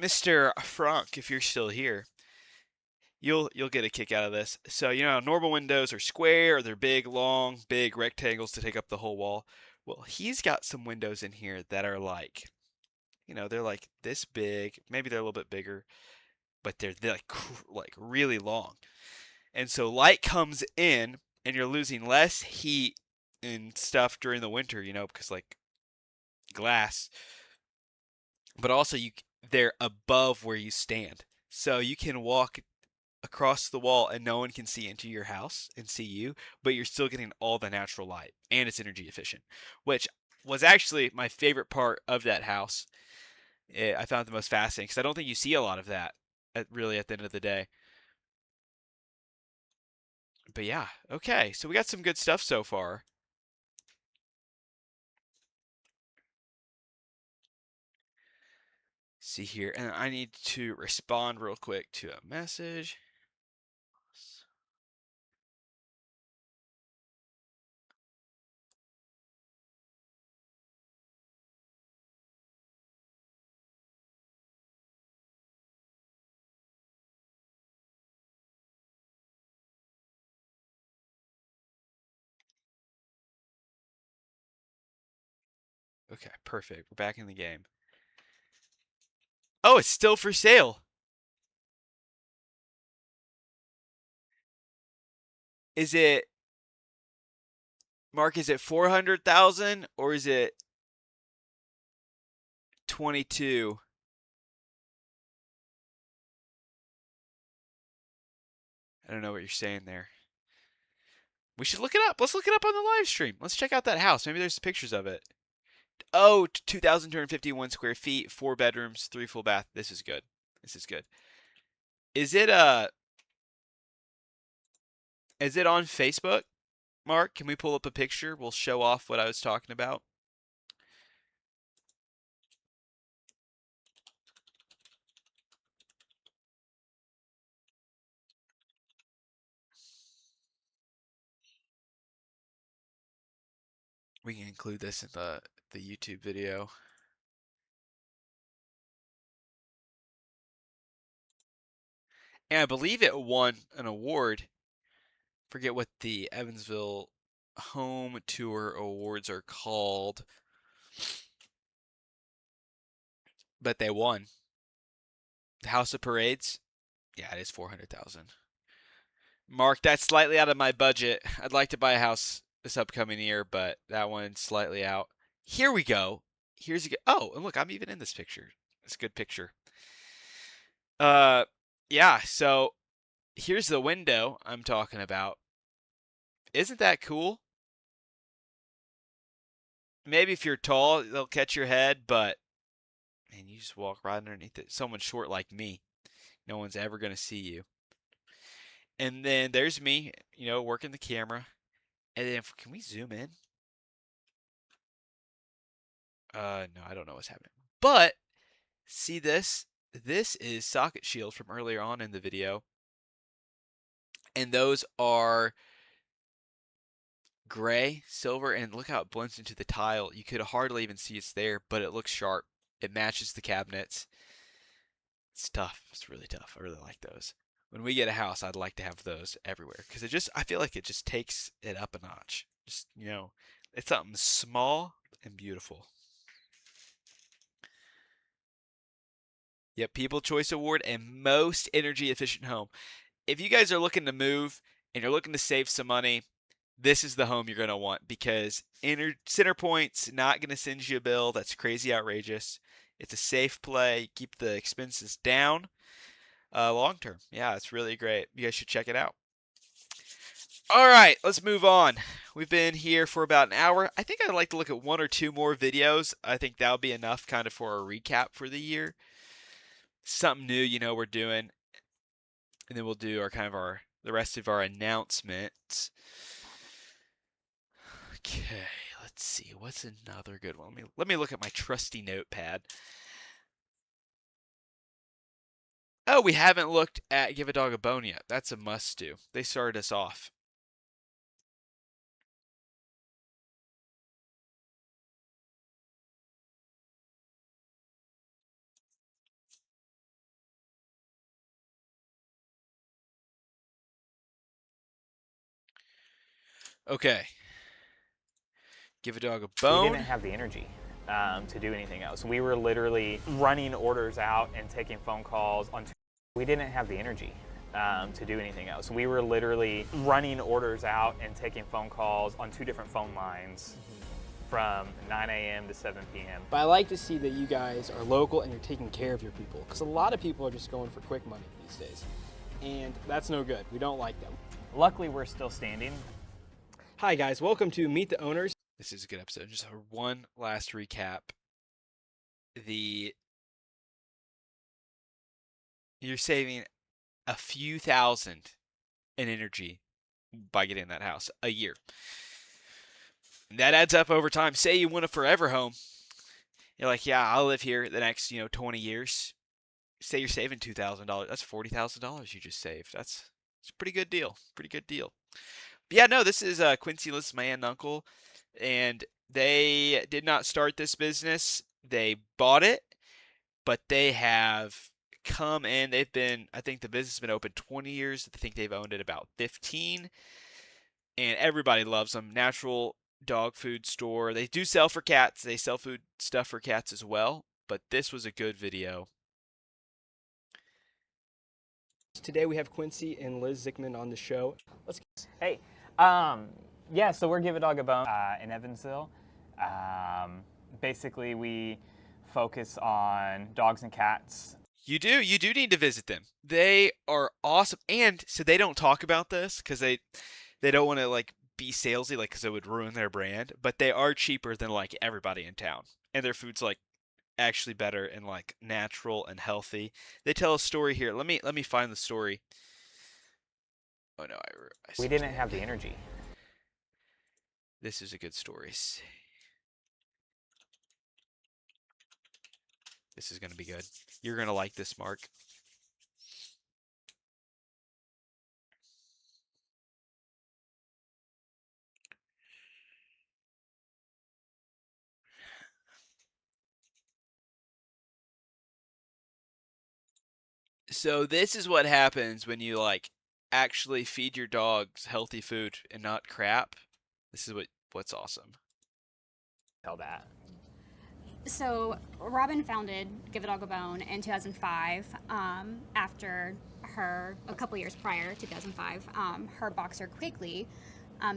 Mr. Frank, if you're still here, you'll get a kick out of this. So, you know, normal windows are square, or they're big, long, big rectangles to take up the whole wall. Well, he's got some windows in here that are like, you know, they're like this big. Maybe they're a little bit bigger, but they're like really long. And so light comes in, and you're losing less heat and stuff during the winter, you know, because like glass. But also they're above where you stand. So you can walk across the wall and no one can see into your house and see you, but you're still getting all the natural light, and it's energy efficient, which was actually my favorite part of that house. I found it the most fascinating because I don't think you see a lot of that really at the end of the day. But yeah, okay, so we got some good stuff so far. See here, and I need to respond real quick to a message. Okay, perfect. We're back in the game. Oh, it's still for sale. Is it, Mark, is it 400,000 or is it 22? I don't know what you're saying there. We should look it up. Let's look it up on the live stream. Let's check out that house. Maybe there's pictures of it. Oh, 2,251 square feet, 4 bedrooms, 3 full bath. This is good. This is good. Is it on Facebook, Mark? Can we pull up a picture? We'll show off what I was talking about. We can include this in the YouTube video. And I believe it won an award. Forget what the Evansville Home Tour Awards are called, but they won. The House of Parades, yeah, it is 400,000. Mark, that's slightly out of my budget. I'd like to buy a house this upcoming year, but that one's slightly out. Here we go. Here's a good. Oh, and look, I'm even in this picture. It's a good picture. Yeah. So here's the window I'm talking about. Isn't that cool? Maybe if you're tall, they'll catch your head, but man, you just walk right underneath it. Someone short like me, no one's ever gonna see you. And then there's me, you know, working the camera. And then can we zoom in? No, I don't know what's happening. But see this? This is socket shield from earlier on in the video. And those are gray, silver, and look how it blends into the tile. You could hardly even see it's there, but it looks sharp. It matches the cabinets. It's tough. It's really tough. I really like those. When we get a house, I'd like to have those everywhere because I feel like it just takes it up a notch. Just, you know, it's something small and beautiful. Yep, People Choice Award and most energy efficient home. If you guys are looking to move and you're looking to save some money, this is the home you're going to want because CenterPoint's not going to send you a bill that's crazy outrageous. It's a safe play. Keep the expenses down long term. Yeah, it's really great. You guys should check it out. All right, let's move on. We've been here for about an hour. I think I'd like to look at one or two more videos. I think that'll be enough kind of for a recap for the year. Something new, we're doing. And then we'll do the rest of our announcements. Okay, let's see. What's another good one? Let me look at my trusty notepad. Oh, we haven't looked at Give a Dog a Bone yet. That's a must do. They started us off. Okay. Give a Dog a Bone. We didn't have the energy to do anything else. We were literally running orders out and taking phone calls on. We didn't have the energy to do anything else. We were literally running orders out and taking phone calls on 2 different phone lines from 9 a.m. to 7 p.m. But I like to see that you guys are local and you're taking care of your people, because a lot of people are just going for quick money these days, and that's no good. We don't like them. Luckily, we're still standing. Hi guys, welcome to Meet the Owners. This is a good episode. Just one last recap. You're saving a few thousand in energy by getting that house a year. And that adds up over time. Say you want a forever home. You're like, yeah, I'll live here the next 20 years. Say you're saving $2,000. That's $40,000 you just saved. It's a pretty good deal. Pretty good deal. But yeah, no, this is Quincy. This is my aunt and uncle. And they did not start this business. They bought it, but they have come in. I think the business has been open 20 years. I think they've owned it about 15. And everybody loves them. Natural dog food store. They do sell for cats. They sell food stuff for cats as well. But this was a good video. Today we have Quincy and Liz Zickman on the show. Hey, yeah, so we're Give a Dog a Bone in Evansville. Basically, we focus on dogs and cats. You do need to visit them. They are awesome, and so they don't talk about this because they don't want to be salesy, because it would ruin their brand. But they are cheaper than everybody in town, and their food's actually better and natural and healthy. They tell a story here. Let me find the story. Oh no, we didn't have the energy. This is a good story. This is going to be good. You're going to like this, Mark. So this is what happens when you actually feed your dogs healthy food and not crap. This is what's awesome. Tell that. So Robin founded Give a Dog a Bone in 2005 after a couple years prior, 2005, her boxer Quigley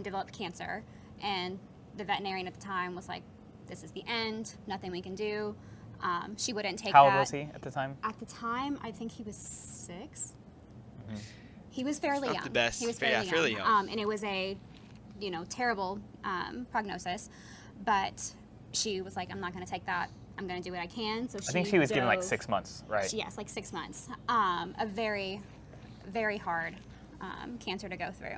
developed cancer, and the veterinarian at the time was like, this is the end, nothing we can do. She wouldn't take that. How old was he at the time? At the time, I think he was 6. Mm-hmm. He was fairly young. Not the best. He was fairly young. And it was a, terrible prognosis, but she was like, I'm not going to take that. I'm going to do what I can. So I think she was given 6 months, right? Yes, 6 months. A very, very hard cancer to go through.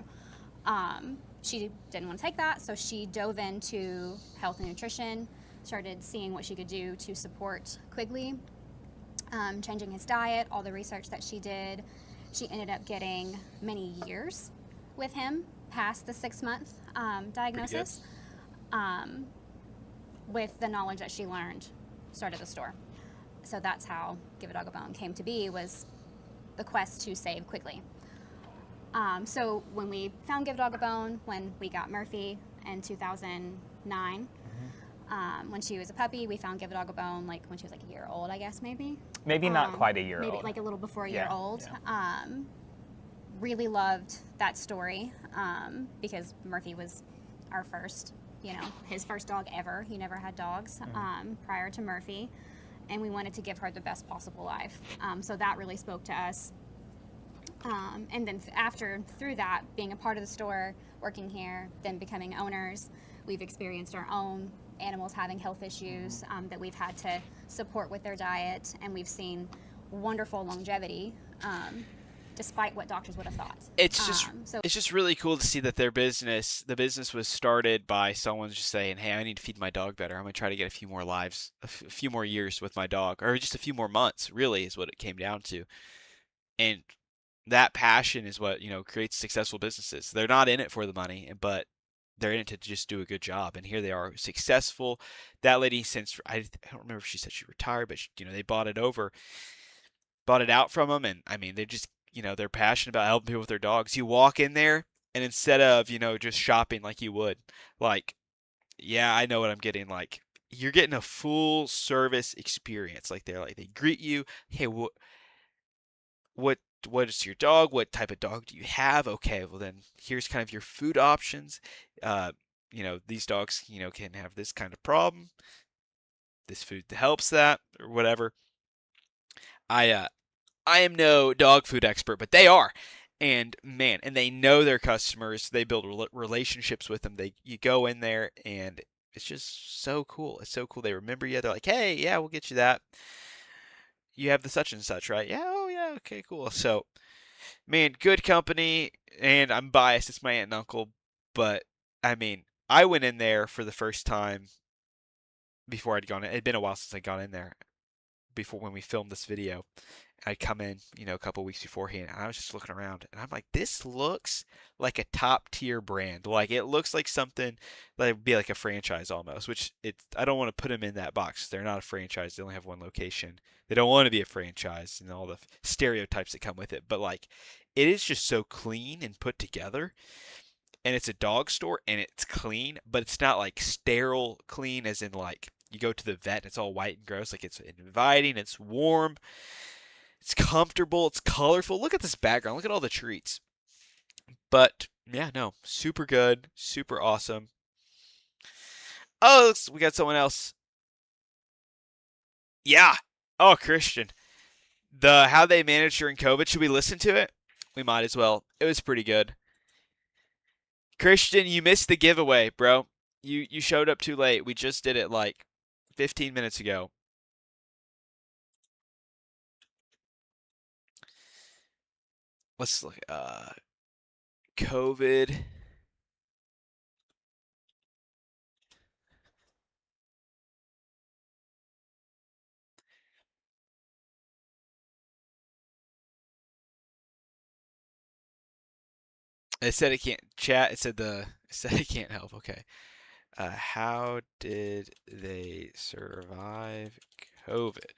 She didn't want to take that, so she dove into health and nutrition, started seeing what she could do to support Quigley, changing his diet, all the research that she did. She ended up getting many years with him past the 6-month diagnosis. With the knowledge that she learned, started the store. So that's how Give a Dog a Bone came to be, was the quest to save Quigley. So when we found Give a Dog a Bone, when we got Murphy in 2009, When she was a puppy, we found Give a Dog a Bone like when she was like a year old, I guess maybe. Maybe not quite a year maybe old. like a little before a year Yeah, old. Really loved that story because Murphy was our first, his first dog ever. He never had dogs prior to Murphy, and we wanted to give her the best possible life. So that really spoke to us. And then through that, being a part of the store, working here, then becoming owners, we've experienced our own animals having health issues that we've had to support with their diet, and we've seen wonderful longevity despite what doctors would have thought. It's just really cool to see that the business was started by someone just saying, hey, I need to feed my dog better. I'm going to try to get a few more lives, a few more years with my dog, or just a few more months, really, is what it came down to. And that passion is what, creates successful businesses. They're not in it for the money, but they're in it to just do a good job. And here they are, successful. That lady, since I don't remember if she said she retired, but they bought it out from them. And I mean, they just, they're passionate about helping people with their dogs. You walk in there, and instead of, just shopping like you would, like, yeah, I know what I'm getting. Like, you're getting a full service experience. Like, they greet you. Hey, what is your dog? What type of dog do you have? Okay, well then here's kind of your food options. These dogs, can have this kind of problem. This food helps that, or whatever. I am no dog food expert, but they are. And man, and they know their customers. They build relationships with them. You go in there, and it's just so cool. It's so cool. They remember you. They're like, hey, yeah, we'll get you that. You have the such and such, right? Yeah, oh yeah, okay, cool. So, man, good company, and I'm biased. It's my aunt and uncle, but I mean, I went in there for the first time before I'd gone in. It'd been a while since I got in there before when we filmed this video. I'd come in, a couple weeks beforehand, and I was just looking around, and I'm like, this looks like a top tier brand. Like, it looks like something that would be like a franchise almost, which I don't want to put them in that box. They're not a franchise. They only have one location. They don't want to be a franchise and all the stereotypes that come with it. But like, it is just so clean and put together. And it's a dog store, and it's clean, but it's not like sterile clean as in like you go to the vet and it's all white and gross. Like, it's inviting, it's warm, it's comfortable, it's colorful. Look at this background. Look at all the treats. But yeah, no, super good, super awesome. Oh, we got someone else. Yeah. Oh, Christian. How they managed during COVID. Should we listen to it? We might as well. It was pretty good. Christian, you missed the giveaway, bro. You showed up too late. We just did it like 15 minutes ago. Let's look. COVID. It said it can't chat. It said it can't help. Okay. How did they survive COVID?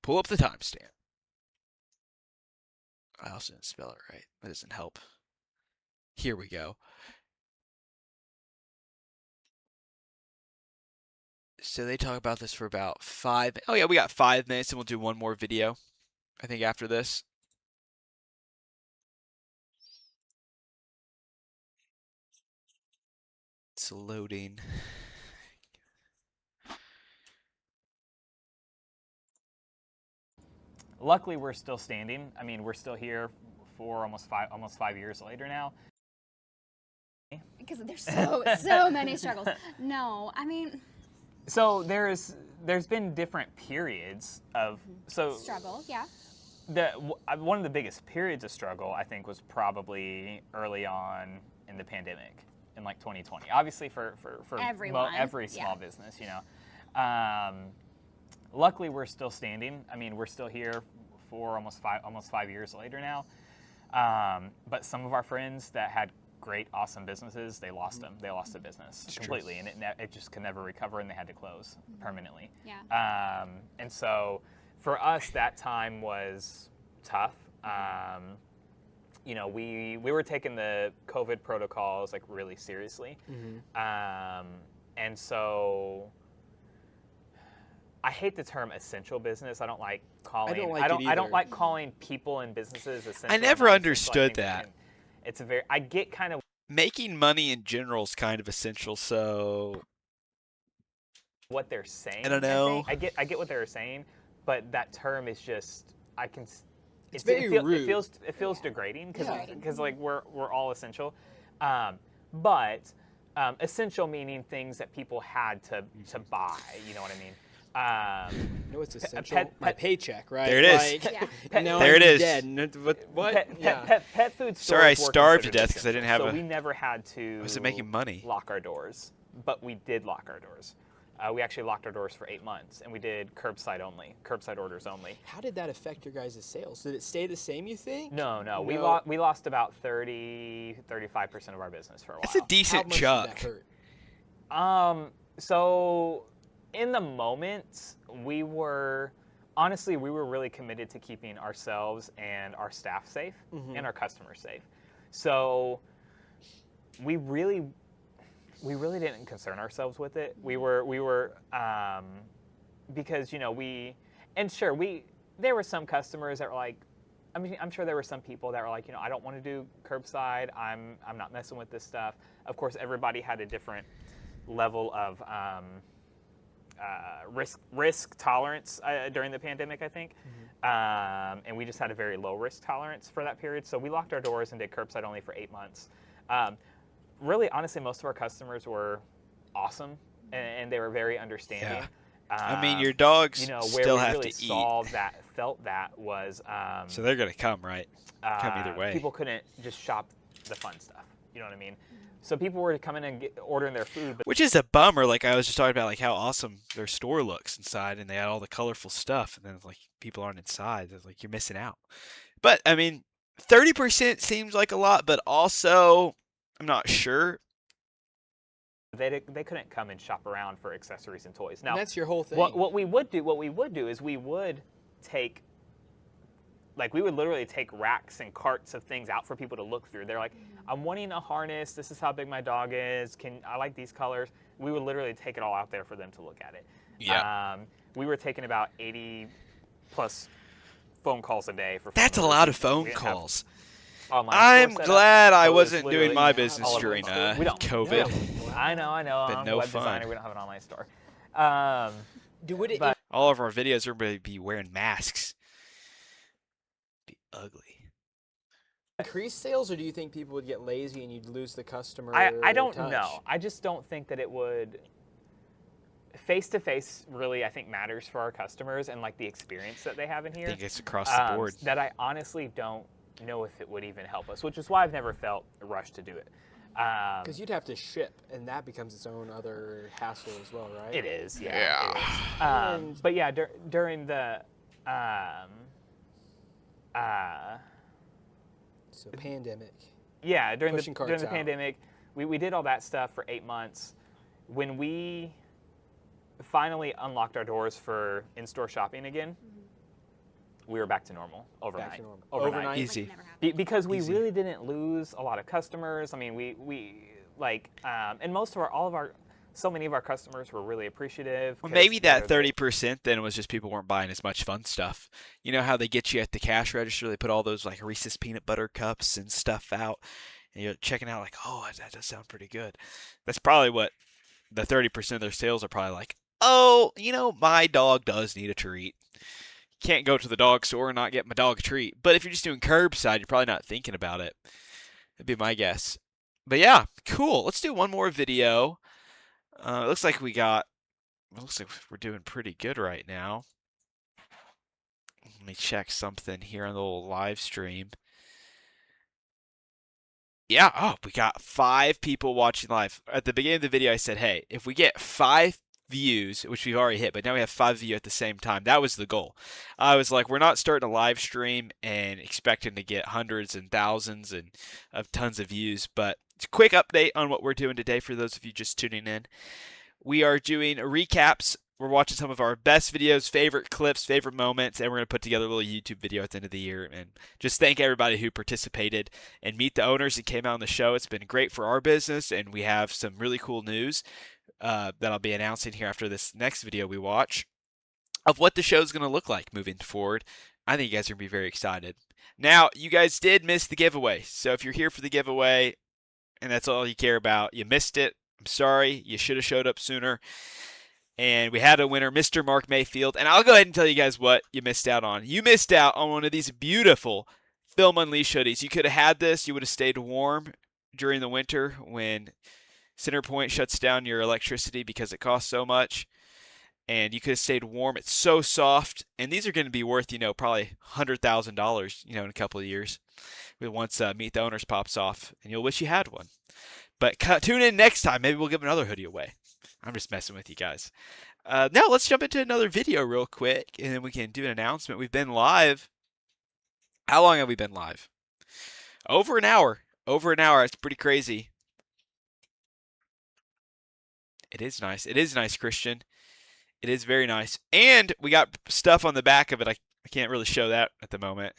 Pull up the timestamp. I also didn't spell it right. That doesn't help. Here we go. So they talk about this for about 5. Oh yeah, we got 5 minutes, and we'll do one more video, I think, after this. It's loading. Luckily, we're still standing. I mean, we're still here for almost 5 years later now. Because there's so many struggles. No, I mean. So there's been different periods of struggle, yeah. One of the biggest periods of struggle, I think, was probably early on in the pandemic in like 2020. Obviously for everyone, every small business, Luckily, we're still standing. I mean, we're still here for almost 5 years later now. But some of our friends that had great, awesome businesses, they lost them. They lost the business completely, and it just could never recover, and they had to close permanently. Yeah. And so, for us, that time was tough. We were taking the COVID protocols like really seriously. And so I hate the term essential business. I don't like calling. like I don't it either. like calling people and businesses essential. I and never non-essential. I understood think it that. can- It's a very. I get kind of Making money in general is kind of essential, so what they're saying. I don't know. I get what they're saying, but that term is just. I can. It's very rude. It feels degrading because Yeah. like we're all essential, but essential meaning things that people had to buy. You know what I mean? You know what's essential? pet- My paycheck, right? There it is. Like, Yeah. now There I'm it is. Dead. What? Pet food stores Sorry, I were starved to considered death 'cause I didn't essential, have so a- we never had to. I wasn't making money. Lock our doors, but we did lock our doors. We actually locked our doors for 8 months, and we did curbside orders only. How did that affect your guys' sales? Did it stay the same, you think? No. We No. we lost about 35% of our business for a while. that's a How decent much chunk. did that hurt? So in the moment, we were really committed to keeping ourselves and our staff safe and our customers safe. So we really didn't concern ourselves with it. We were because there were some customers that were like, I mean, I'm sure there were some people that were like, I don't want to do curbside. I'm not messing with this stuff. Of course, everybody had a different level of risk tolerance during the pandemic, I think. And we just had a very low risk tolerance for that period. So we locked our doors and did curbside only for 8 months. Really, honestly, most of our customers were awesome and they were very understanding. Yeah. I mean, your dogs where still we have really to eat. felt that was So they're going to come, right? Come either way. people couldn't just shop the fun stuff. You know what I mean? So people were coming and ordering their food, but Which is a bummer. Like I was just talking about, like how awesome their store looks inside, and they had all the colorful stuff, and then like people aren't inside. It's like you're missing out. But I mean, 30% seems like a lot, but also I'm not sure. they couldn't come and shop around for accessories and toys. Now And that's your whole thing. What we would do is we would take, like, we would literally take racks and carts of things out for people to look through. They're like, I'm wanting a harness. This is how big my dog is. I like these colors. We would literally take it all out there for them to look at it. Yeah. We were taking about 80 plus phone calls a day for. That's a phone lot of orders. phone We didn't have calls. online I'm store set up, glad I so it was wasn't doing literally my all business of our during stores. We don't- COVID. I know. Been I'm no a web fun. designer. We don't have an online store. Would it But- All of our videos are going to be wearing masks. Be ugly. increase sales, or do you think people would get lazy and you'd lose the customer? I don't touch? know. I just don't think that it would. Face to face really, I think, matters for our customers and like the experience that they have in here. I think it's across the board. That I honestly don't know if it would even help us, which is why I've never felt a rush to do it. Because you'd have to ship, and that becomes its own other hassle as well, right? It is, yeah. Yeah. It is. But yeah, during the So pandemic. yeah, during Pushing the carts out. pandemic, we did all that stuff for 8 months. When we finally unlocked our doors for in-store shopping again, we were back to normal overnight. Back to normal. Overnight. Easy. Because we Easy. really didn't lose a lot of customers. I mean, we like, and so many of our customers were really appreciative. Well, 'cause maybe that they're- 30% then was just people weren't buying as much fun stuff. You know how they get you at the cash register? They put all those like Reese's peanut butter cups and stuff out, and you're checking out like, oh, that does sound pretty good. That's probably what the 30% of their sales are probably like. Oh, my dog does need a treat. Can't go to the dog store and not get my dog a treat. But if you're just doing curbside, you're probably not thinking about it. That'd be my guess. But yeah, cool. Let's do one more video. It looks like we're doing pretty good right now. Let me check something here on the little live stream. Yeah, we got 5 people watching live. At the beginning of the video, I said, hey, if we get 5 views, which we've already hit, but now we have 5 views at the same time. That was the goal. I was like, we're not starting a live stream and expecting to get hundreds and thousands and of tons of views, but it's a quick update on what we're doing today for those of you just tuning in. We are doing recaps. We're watching some of our best videos, favorite clips, favorite moments, and we're going to put together a little YouTube video at the end of the year and just thank everybody who participated and meet the owners that came out on the show. It's been great for our business, and we have some really cool news. that I'll be announcing here after this next video we watch of what the show's going to look like moving forward. I think you guys are going to be very excited. Now, you guys did miss the giveaway. So if you're here for the giveaway and that's all you care about, you missed it. I'm sorry. You should have showed up sooner. And we had a winner, Mr. Mark Mayfield. And I'll go ahead and tell you guys what you missed out on. You missed out on one of these beautiful Film Unleashed hoodies. You could have had this. You would have stayed warm during the winter when CenterPoint shuts down your electricity because it costs so much. And you could have stayed warm. It's so soft. And these are going to be worth, probably $100,000, in a couple of years. Once Meet the Owners pops off. And you'll wish you had one. But tune in next time. Maybe we'll give another hoodie away. I'm just messing with you guys. Now let's jump into another video real quick. And then we can do an announcement. We've been live. How long have we been live? Over an hour. Over an hour. It's pretty crazy. It is nice. It is nice, Christian. It is very nice. And we got stuff on the back of it. I can't really show that at the moment.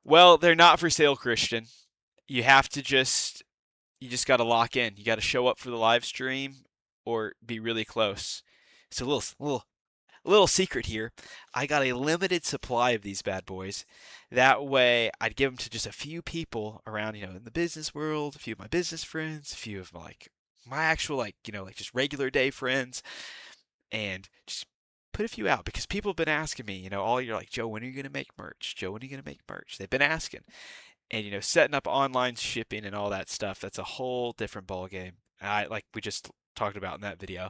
Well, they're not for sale, Christian. You just got to lock in. You got to show up for the live stream or be really close. It's a little secret here. I got a limited supply of these bad boys. That way I'd give them to just a few people around, in the business world, a few of my business friends, a few of my actual just regular day friends, and just put a few out because people have been asking me, all year, like, Joe, when are you going to make merch? Joe, when are you going to make merch? They've been asking. And, setting up online shipping and all that stuff, that's a whole different ballgame. Like we just talked about in that video.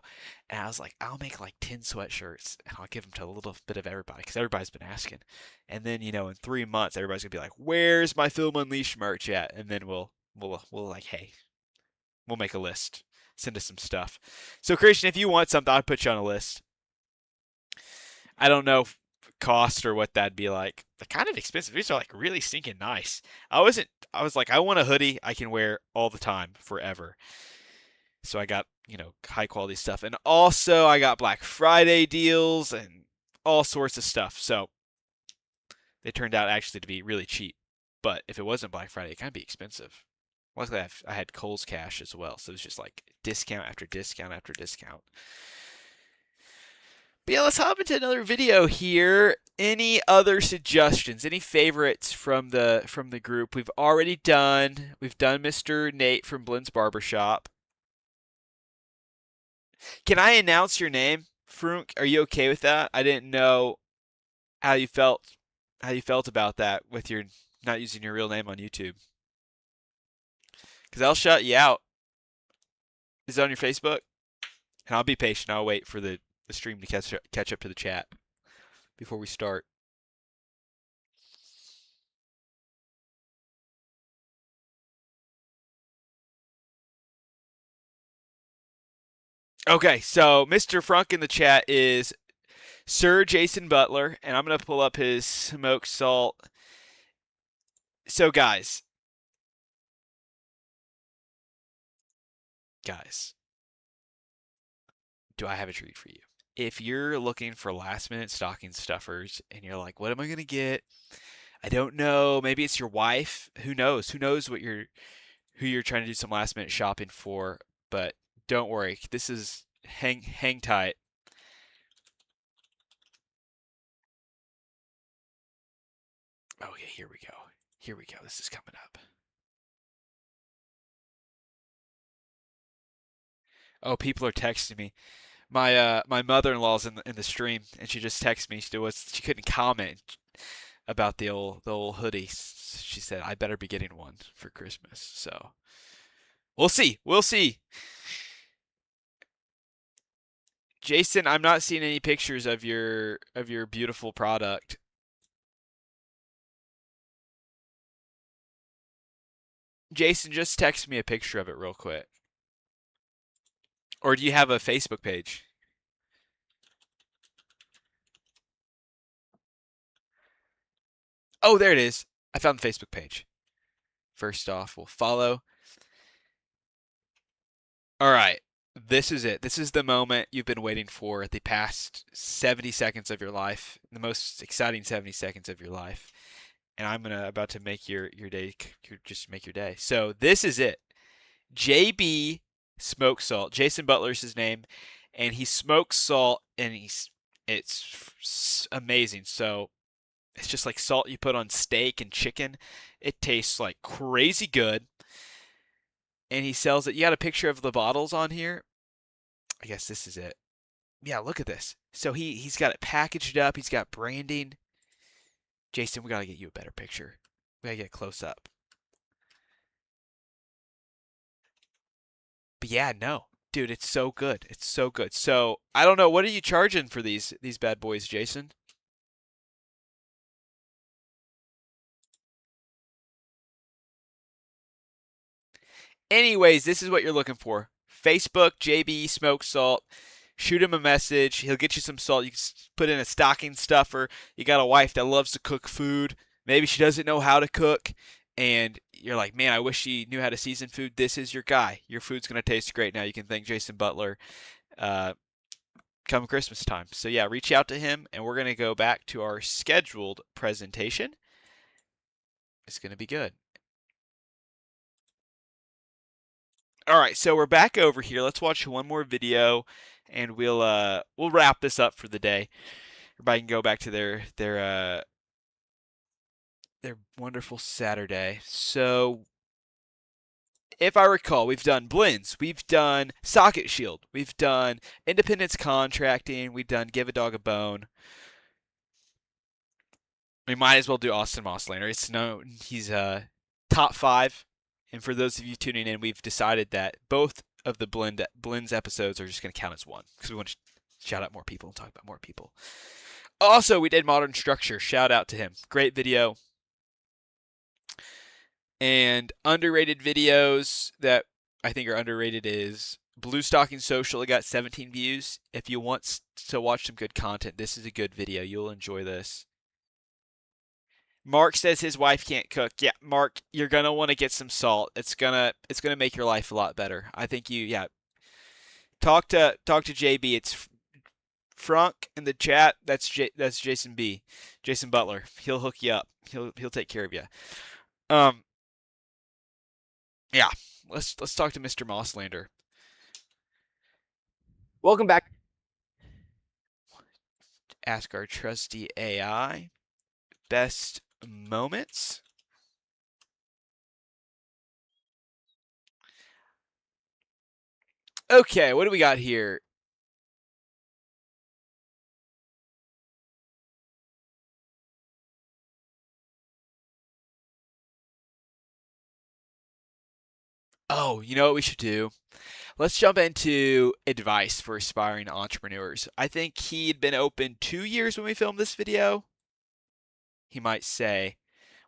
And I was like, I'll make like 10 sweatshirts and I'll give them to a little bit of everybody because everybody's been asking. And then, in 3 months, everybody's going to be like, where's my Film Unleashed merch at? And then we'll like, hey, we'll make a list. Send us some stuff. So, Christian, if you want something, I'll put you on a list. I don't know cost or what that'd be like. They're kind of expensive. These are like really stinking nice. I was like, I want a hoodie I can wear all the time, forever. So I got, high quality stuff. And also I got Black Friday deals and all sorts of stuff. So they turned out actually to be really cheap. But if it wasn't Black Friday, it kind of be expensive. Luckily, I had Kohl's Cash as well, so it was just like discount after discount after discount. But yeah, let's hop into another video here. Any other suggestions? Any favorites from the group? We've done Mr. Nate from Blend's Barbershop. Can I announce your name, Frunk? Are you okay with that? I didn't know how you felt about that with your not using your real name on YouTube. Because I'll shut you out. Is it on your Facebook? And I'll be patient. I'll wait for the stream to catch up to the chat before we start. Okay, so Mr. Frunk in the chat is Sir Jason Butler, and I'm going to pull up his smoked salt. So guys, do I have a treat for you? If you're looking for last minute stocking stuffers and you're like, what am I going to get? I don't know. Maybe it's your wife. Who knows? Who knows who you're trying to do some last minute shopping for? But don't worry. This is hang tight. Oh yeah, here we go. Here we go. This is coming up. Oh, people are texting me. My mother-in-law's in the stream, and she just texted me. She couldn't comment about the old hoodie. She said I better be getting one for Christmas. So we'll see. We'll see. Jason, I'm not seeing any pictures of your beautiful product. Jason, just text me a picture of it real quick. Or do you have a Facebook page? Oh, there it is. I found the Facebook page. First off, we'll follow. All right. This is it. This is the moment you've been waiting for, the past 70 seconds of your life, the most exciting 70 seconds of your life. And I'm about to make your day, just make your day. So this is it. JB smoked salt. Jason Butler's his name, and he smokes salt, and it's amazing. So it's just like salt you put on steak and chicken. It tastes like crazy good. And he sells it. You got a picture of the bottles on here? I guess this is it. Yeah, look at this. So he's got it packaged up. He's got branding. Jason, we got to get you a better picture. We got to get close up. But yeah, no. Dude, it's so good. It's so good. So, I don't know. What are you charging for these bad boys, Jason? Anyways, this is what you're looking for. Facebook, JB Smoke Salt. Shoot him a message. He'll get you some salt. You can put in a stocking stuffer. You got a wife that loves to cook food. Maybe she doesn't know how to cook. And you're like, man, I wish she knew how to season food. This is your guy. Your food's going to taste great. Now you can thank Jason Butler come Christmas time. So yeah, reach out to him. And we're going to go back to our scheduled presentation. It's going to be good. All right, so we're back over here. Let's watch one more video, and we'll wrap this up for the day. Everybody can go back to their wonderful Saturday. So, if I recall, we've done Blends, we've done Socket Shield, we've done Independence Contracting, we've done Give a Dog a Bone. We might as well do Austin Mosslander. It's known he's top 5. And for those of you tuning in, we've decided that both of the Blends episodes are just going to count as one because we want to shout out more people and talk about more people. Also, we did Modern Structure. Shout out to him. Great video. And underrated videos that I think are underrated is Blue Stocking Social. It got 17 views. If you want to watch some good content, this is a good video. You'll enjoy this. Mark says his wife can't cook. Yeah, Mark, you're gonna want to get some salt. It's gonna make your life a lot better. I think talk to JB. It's Frank in the chat. That's Jason B. Jason Butler. He'll hook you up. He'll take care of you. Yeah. Let's talk to Mr. Mosslander. Welcome back. Ask our trusty AI. Best moments. Okay, what do we got here? Oh, you know what we should do? Let's jump into advice for aspiring entrepreneurs. I think he'd been open 2 years when we filmed this video. He might say,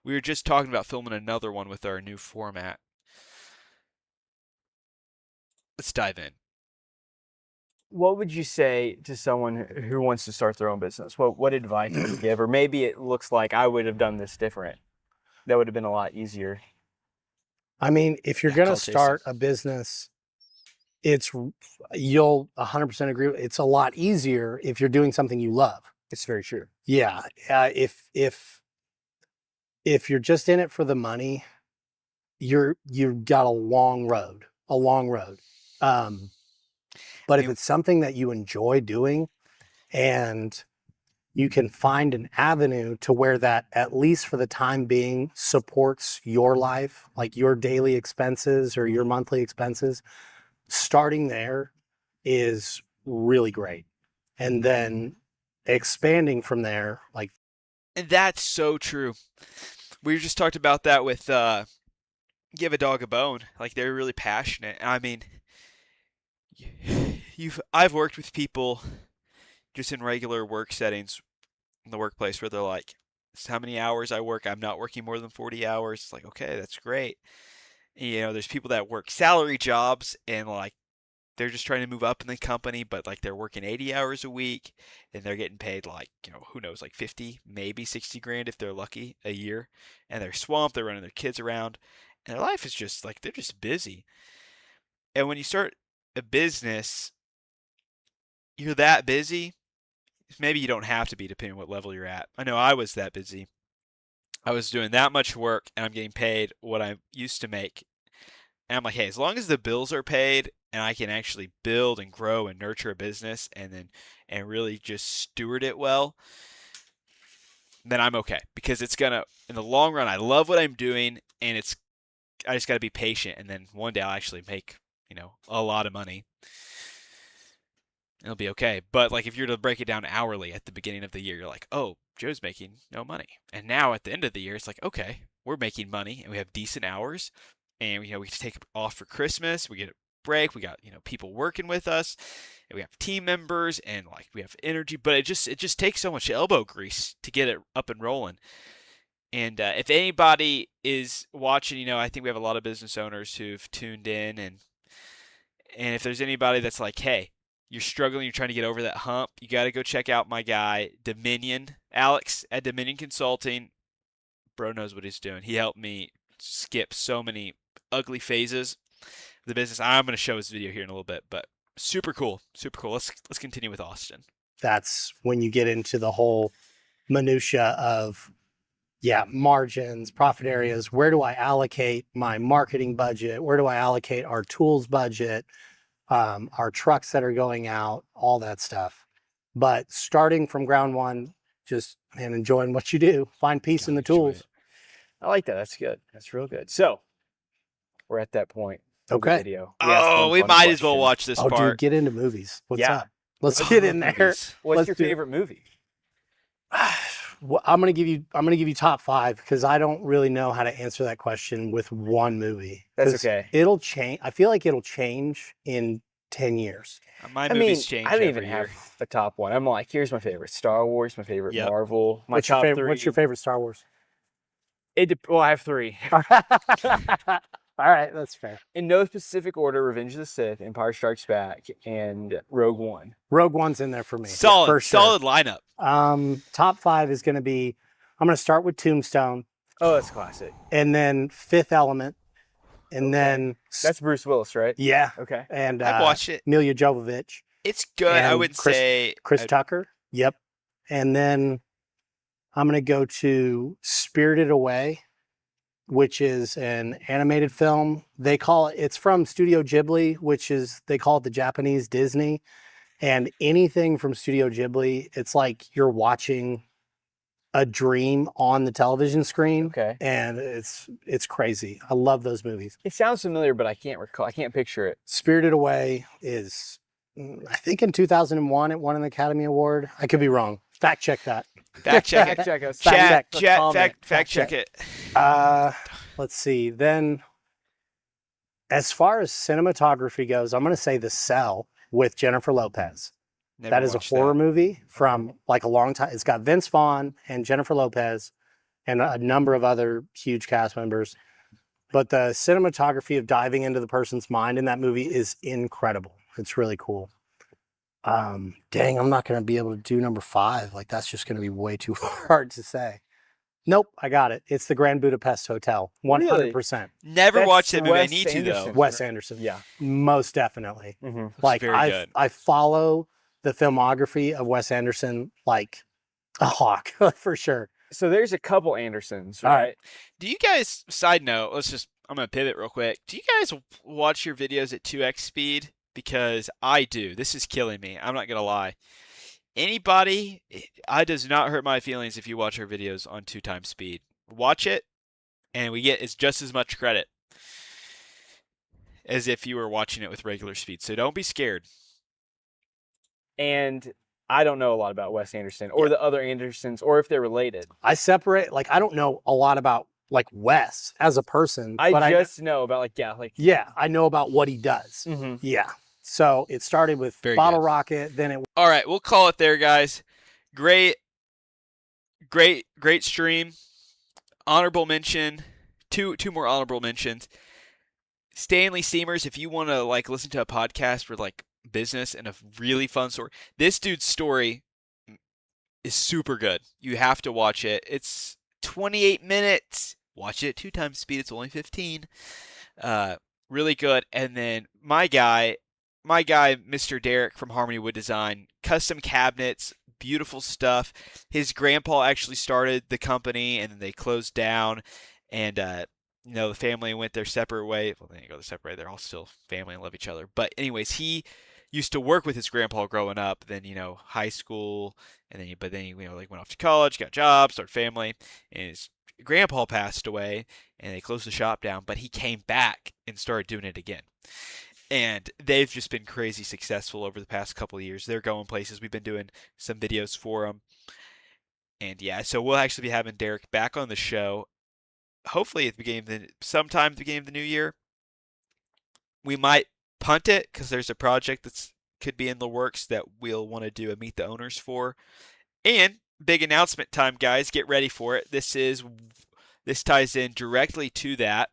we were just talking about filming another one with our new format. Let's dive in. What would you say to someone who wants to start their own business? What advice would you give? Or maybe it looks like I would have done this different. That would have been a lot easier. I mean, if you're going to start a business, you'll 100% agree. It's a lot easier if you're doing something you love. It's very true. Yeah. If you're just in it for the money, you've got a long road. But if it's something that you enjoy doing and you can find an avenue to where that, at least for the time being, supports your life, like your daily expenses or your monthly expenses, starting there is really great. And then expanding from there, like. And that's so true. We just talked about that with Give a Dog a Bone. Like, they're really passionate. I mean, I've worked with people just in regular work settings in the workplace where they're like, this is how many hours I work. I'm not working more than 40 hours. It's like, okay, that's great. And, you know, there's people that work salary jobs and like they're just trying to move up in the company, but like they're working 80 hours a week and they're getting paid like, you know, who knows, like 50, maybe 60 grand if they're lucky a year. And they're swamped. They're running their kids around and their life is just like, they're just busy. And when you start a business, you're that busy. Maybe you don't have to be, depending on what level you're at. I know I was that busy. I was doing that much work and I'm getting paid what I used to make. And I'm like, hey, as long as the bills are paid and I can actually build and grow and nurture a business and really just steward it well, then I'm okay, because it's gonna, in the long run, I love what I'm doing, and I just got to be patient, and then one day I'll actually make, a lot of money. It'll be okay. But like if you're to break it down hourly at the beginning of the year, you're like, oh, Joe's making no money. And now at the end of the year, it's like, okay, we're making money and we have decent hours, and we can take off for Christmas. We get a break. We got, people working with us, and we have team members, and like we have energy, but it just takes so much elbow grease to get it up and rolling. And if anybody is watching, I think we have a lot of business owners who've tuned in, and if there's anybody that's like, hey, you're struggling, you're trying to get over that hump, you got to go check out my guy, Dominion, Alex at Dominion Consulting. Bro knows what he's doing. He helped me skip so many ugly phases of the business. I'm going to show his video here in a little bit, but super cool. Super cool. Let's continue with Austin. That's when you get into the whole minutia of, margins, profit areas. Where do I allocate my marketing budget? Where do I allocate our tools budget? Our trucks that are going out, all that stuff. But starting from ground one, just enjoying what you do, find peace in the tools. I like that. That's good. That's real good. So we're at that point. Okay. Video. We might as well watch this part. Dude, get into movies. What's up? Let's Let's get do in there. movies. What's Let's your do it. favorite movie? Well, I'm gonna give you top 5, because I don't really know how to answer that question with one movie. That's 'Cause okay. It'll change. I feel like it'll change in 10 years. My movies change I don't every even year. have a top one. I'm like, here's my favorite Star Wars, my favorite Yep. Marvel, my What's top your favorite, 3. What's your favorite Star Wars? Well, I have 3. All right, that's fair. In no specific order: Revenge of the Sith, Empire Strikes Back, and Rogue One. Rogue One's in there for me. Solid, for sure. solid lineup. Top 5 is gonna be. I'm gonna start with Tombstone, Oh, that's classic. and then Fifth Element, and then That's Bruce Willis, right? yeah, Okay. and I've watched it. Milla Jovovich, It's good. I and wouldn't Chris- say Chris Tucker. Yep, and then I'm gonna go to Spirited Away, which is an animated film. They call it. It's from Studio Ghibli, which is they call it the Japanese Disney. And anything from Studio Ghibli, it's like you're watching a dream on the television screen. Okay. And it's crazy. I love those movies. It sounds familiar, but I can't recall. I can't picture it. Spirited Away is, I think in 2001 it won an Academy Award. I could be wrong. Fact check that. fact check it. Fact check us. Fact Chat, check. chat, fact check it. Let's see. Then, as far as cinematography goes, I'm going to say The Cell with Jennifer Lopez. Never That is a watched horror that. movie from like a long time. It's got Vince Vaughn and Jennifer Lopez and a number of other huge cast members. But the cinematography of diving into the person's mind in that movie is incredible. It's really cool. Dang, I'm not going to be able to do number 5. Like, that's just going to be way too hard to say. Nope, I got it. It's the Grand Budapest Hotel. 100%. Never That's watched that movie. I Wes need to Anderson. though. Wes Anderson. Yeah. Most definitely. Mm-hmm. Like, very good. I follow the filmography of Wes Anderson like a hawk, for sure. So there's a couple Andersons, All right? right. Do you guys? Side note. I'm gonna pivot real quick. Do you guys watch your videos at 2x speed? Because I do. This is killing me. I'm not gonna lie. Anybody, it does not hurt my feelings if you watch our videos on 2x speed. Watch it, and we get just as much credit as if you were watching it with regular speed. So don't be scared. And I don't know a lot about Wes Anderson or the other Andersons or if they're related. I separate, like, I don't know a lot about like Wes as a person. I but just know about I know about what he does. Mhm. Yeah. So it started with Very Bottle good. Rocket, then it All right, we'll call it there, guys. Great stream. Honorable mention. Two more honorable mentions. Stanley Seamers, if you want to like listen to a podcast for like business and a really fun story, this dude's story is super good. You have to watch it. It's 28 minutes. Watch it 2x speed. It's only 15. Really good. And then my guy, Mr. Derek from Harmony Wood Design, custom cabinets, beautiful stuff. His grandpa actually started the company and then they closed down. And, the family went their separate way. Well, they didn't go their separate way. They're all still family and love each other. But anyways, he used to work with his grandpa growing up. Then high school, and then but then he like went off to college, got a job, started family, and his grandpa passed away, and they closed the shop down. But he came back and started doing it again. And they've just been crazy successful over the past couple of years. They're going places. We've been doing some videos for them. And yeah, so we'll actually be having Derek back on the show, hopefully sometime at the beginning of the new year. We might punt it because there's a project that's could be in the works that we'll want to do a Meet the Owners for. And big announcement time, guys. Get ready for it. This ties in directly to that.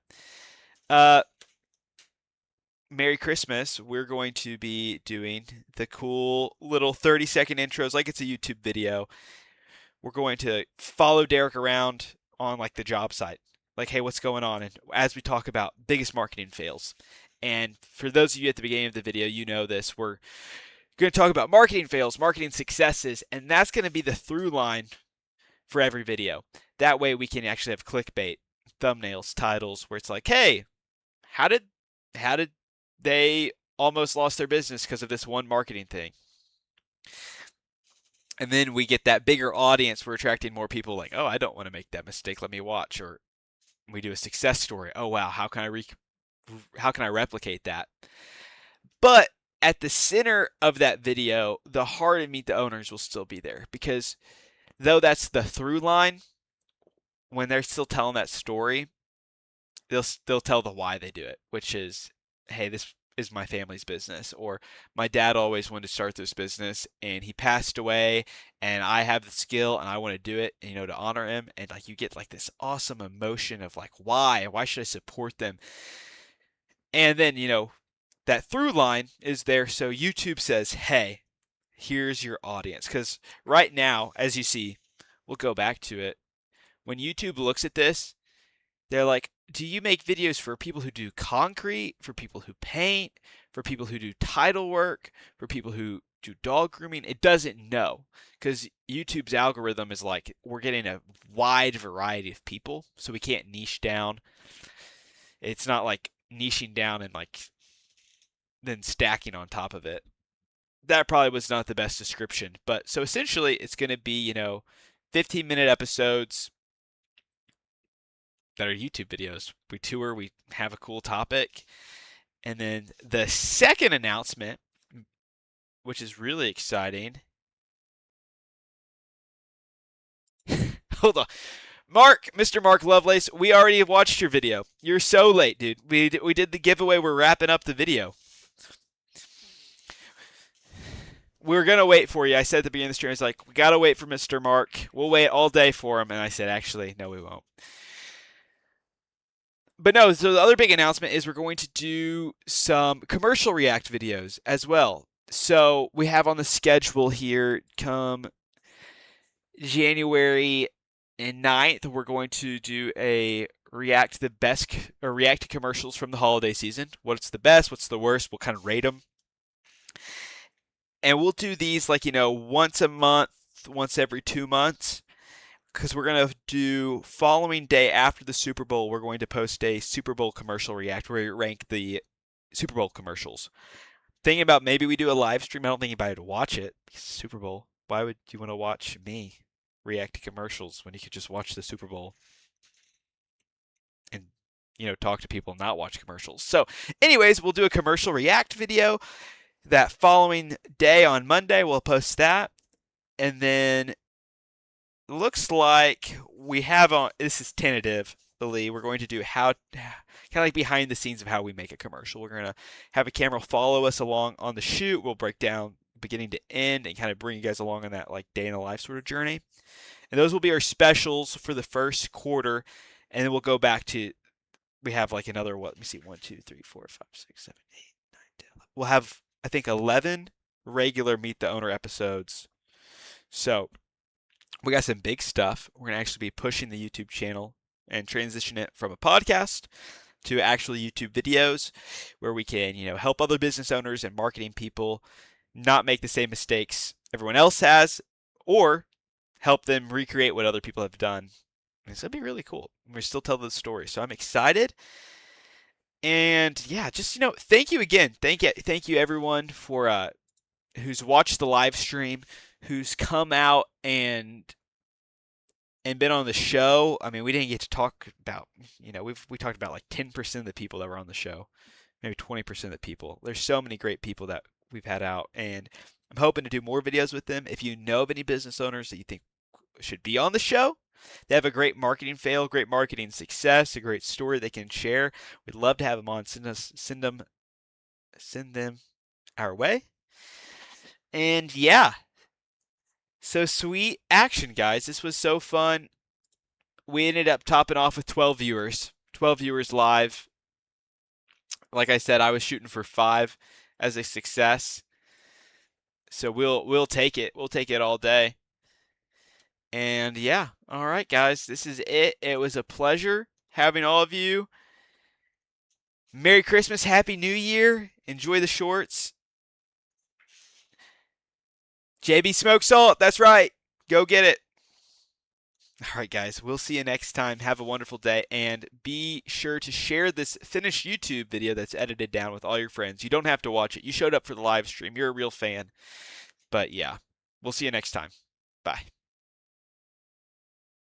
Merry Christmas. We're going to be doing the cool little 30-second intros like it's a YouTube video. We're going to follow Derek around on like the job site. Like, hey, what's going on? And as we talk about biggest marketing fails. And for those of you at the beginning of the video, you know this. We're going to talk about marketing fails, marketing successes, and that's going to be the through line for every video. That way we can actually have clickbait, thumbnails, titles, where it's like, hey, how did they almost lost their business because of this one marketing thing? And then we get that bigger audience. We're attracting more people like, oh, I don't want to make that mistake. Let me watch. Or we do a success story. Oh, wow. How can I replicate that? But at the center of that video, the heart of Meet the Owners will still be there, because though that's the through line, when they're still telling that story, they'll tell the why they do it, which is, hey, this is my family's business, or my dad always wanted to start this business and he passed away and I have the skill and I want to do it, to honor him. And like, you get like this awesome emotion of like, why should I support them? And then, that through line is there. So YouTube says, hey, here's your audience. Because right now, as you see, we'll go back to it. When YouTube looks at this, they're like, do you make videos for people who do concrete, for people who paint, for people who do title work, for people who do dog grooming? It doesn't know, because YouTube's algorithm is like, we're getting a wide variety of people, so we can't niche down. It's not like niching down and like then stacking on top of it. That probably was not the best description, but so essentially it's going to be, 15-minute episodes that are YouTube videos. We tour, we have a cool topic. And then the second announcement, which is really exciting. Hold on. Mr. Mark Lovelace, we already have watched your video. You're so late, dude. We did the giveaway. We're wrapping up the video. We were going to wait for you. I said at the beginning of the stream, I was like, we got to wait for Mr. Mark. We'll wait all day for him. And I said, actually, no, we won't. But no, so the other big announcement is we're going to do some commercial React videos as well. So we have on the schedule here, come January 9th, we're going to do a react to commercials from the holiday season. What's the best? What's the worst? We'll kind of rate them. And we'll do these like, once a month, once every 2 months. Because we're going to do following day after the Super Bowl, we're going to post a Super Bowl commercial react where we rank the Super Bowl commercials. Thinking about maybe we do a live stream. I don't think anybody would watch it. Super Bowl. Why would you want to watch me react to commercials when you could just watch the Super Bowl and, talk to people and not watch commercials? So anyways, we'll do a commercial react video. That following day on Monday, we'll post that. And then looks like we have on, this is tentatively, we're going to do kind of like behind the scenes of how we make a commercial. We're going to have a camera follow us along on the shoot. We'll break down beginning to end and kind of bring you guys along on that like day in the life sort of journey. And those will be our specials for the first quarter. And then we'll go back to, we have like another, let me see, 1, 2, 3, 4, 5, 6, 7, 8, 9, 10, 11. We'll have, I think, 11 regular Meet the Owner episodes. So we got some big stuff. We're going to actually be pushing the YouTube channel and transition it from a podcast to actually YouTube videos where we can, help other business owners and marketing people not make the same mistakes everyone else has, or help them recreate what other people have done This would be really cool. We're still telling the story, so I'm excited. And yeah, just thank you again. Thank you everyone for who's watched the live stream, who's come out and been on the show. I mean, we didn't get to talk about, we talked about like 10% of the people that were on the show, maybe 20% of the people. There's so many great people that we've had out, and I'm hoping to do more videos with them. If you know of any business owners that you think should be on the show, they have a great marketing fail, great marketing success, a great story they can share, we'd love to have them on. Send them our way. And yeah, so sweet action, guys. This was so fun. We ended up topping off with 12 viewers live. Like I said, I was shooting for 5 as a success. So we'll take it. We'll take it all day. And yeah, all right, guys, this is it. It was a pleasure having all of you. Merry Christmas, Happy New Year. Enjoy the shorts. JB Smoke Salt, that's right. Go get it. All right, guys, we'll see you next time. Have a wonderful day, and be sure to share this finished YouTube video that's edited down with all your friends. You don't have to watch it. You showed up for the live stream. You're a real fan. But yeah, we'll see you next time. Bye.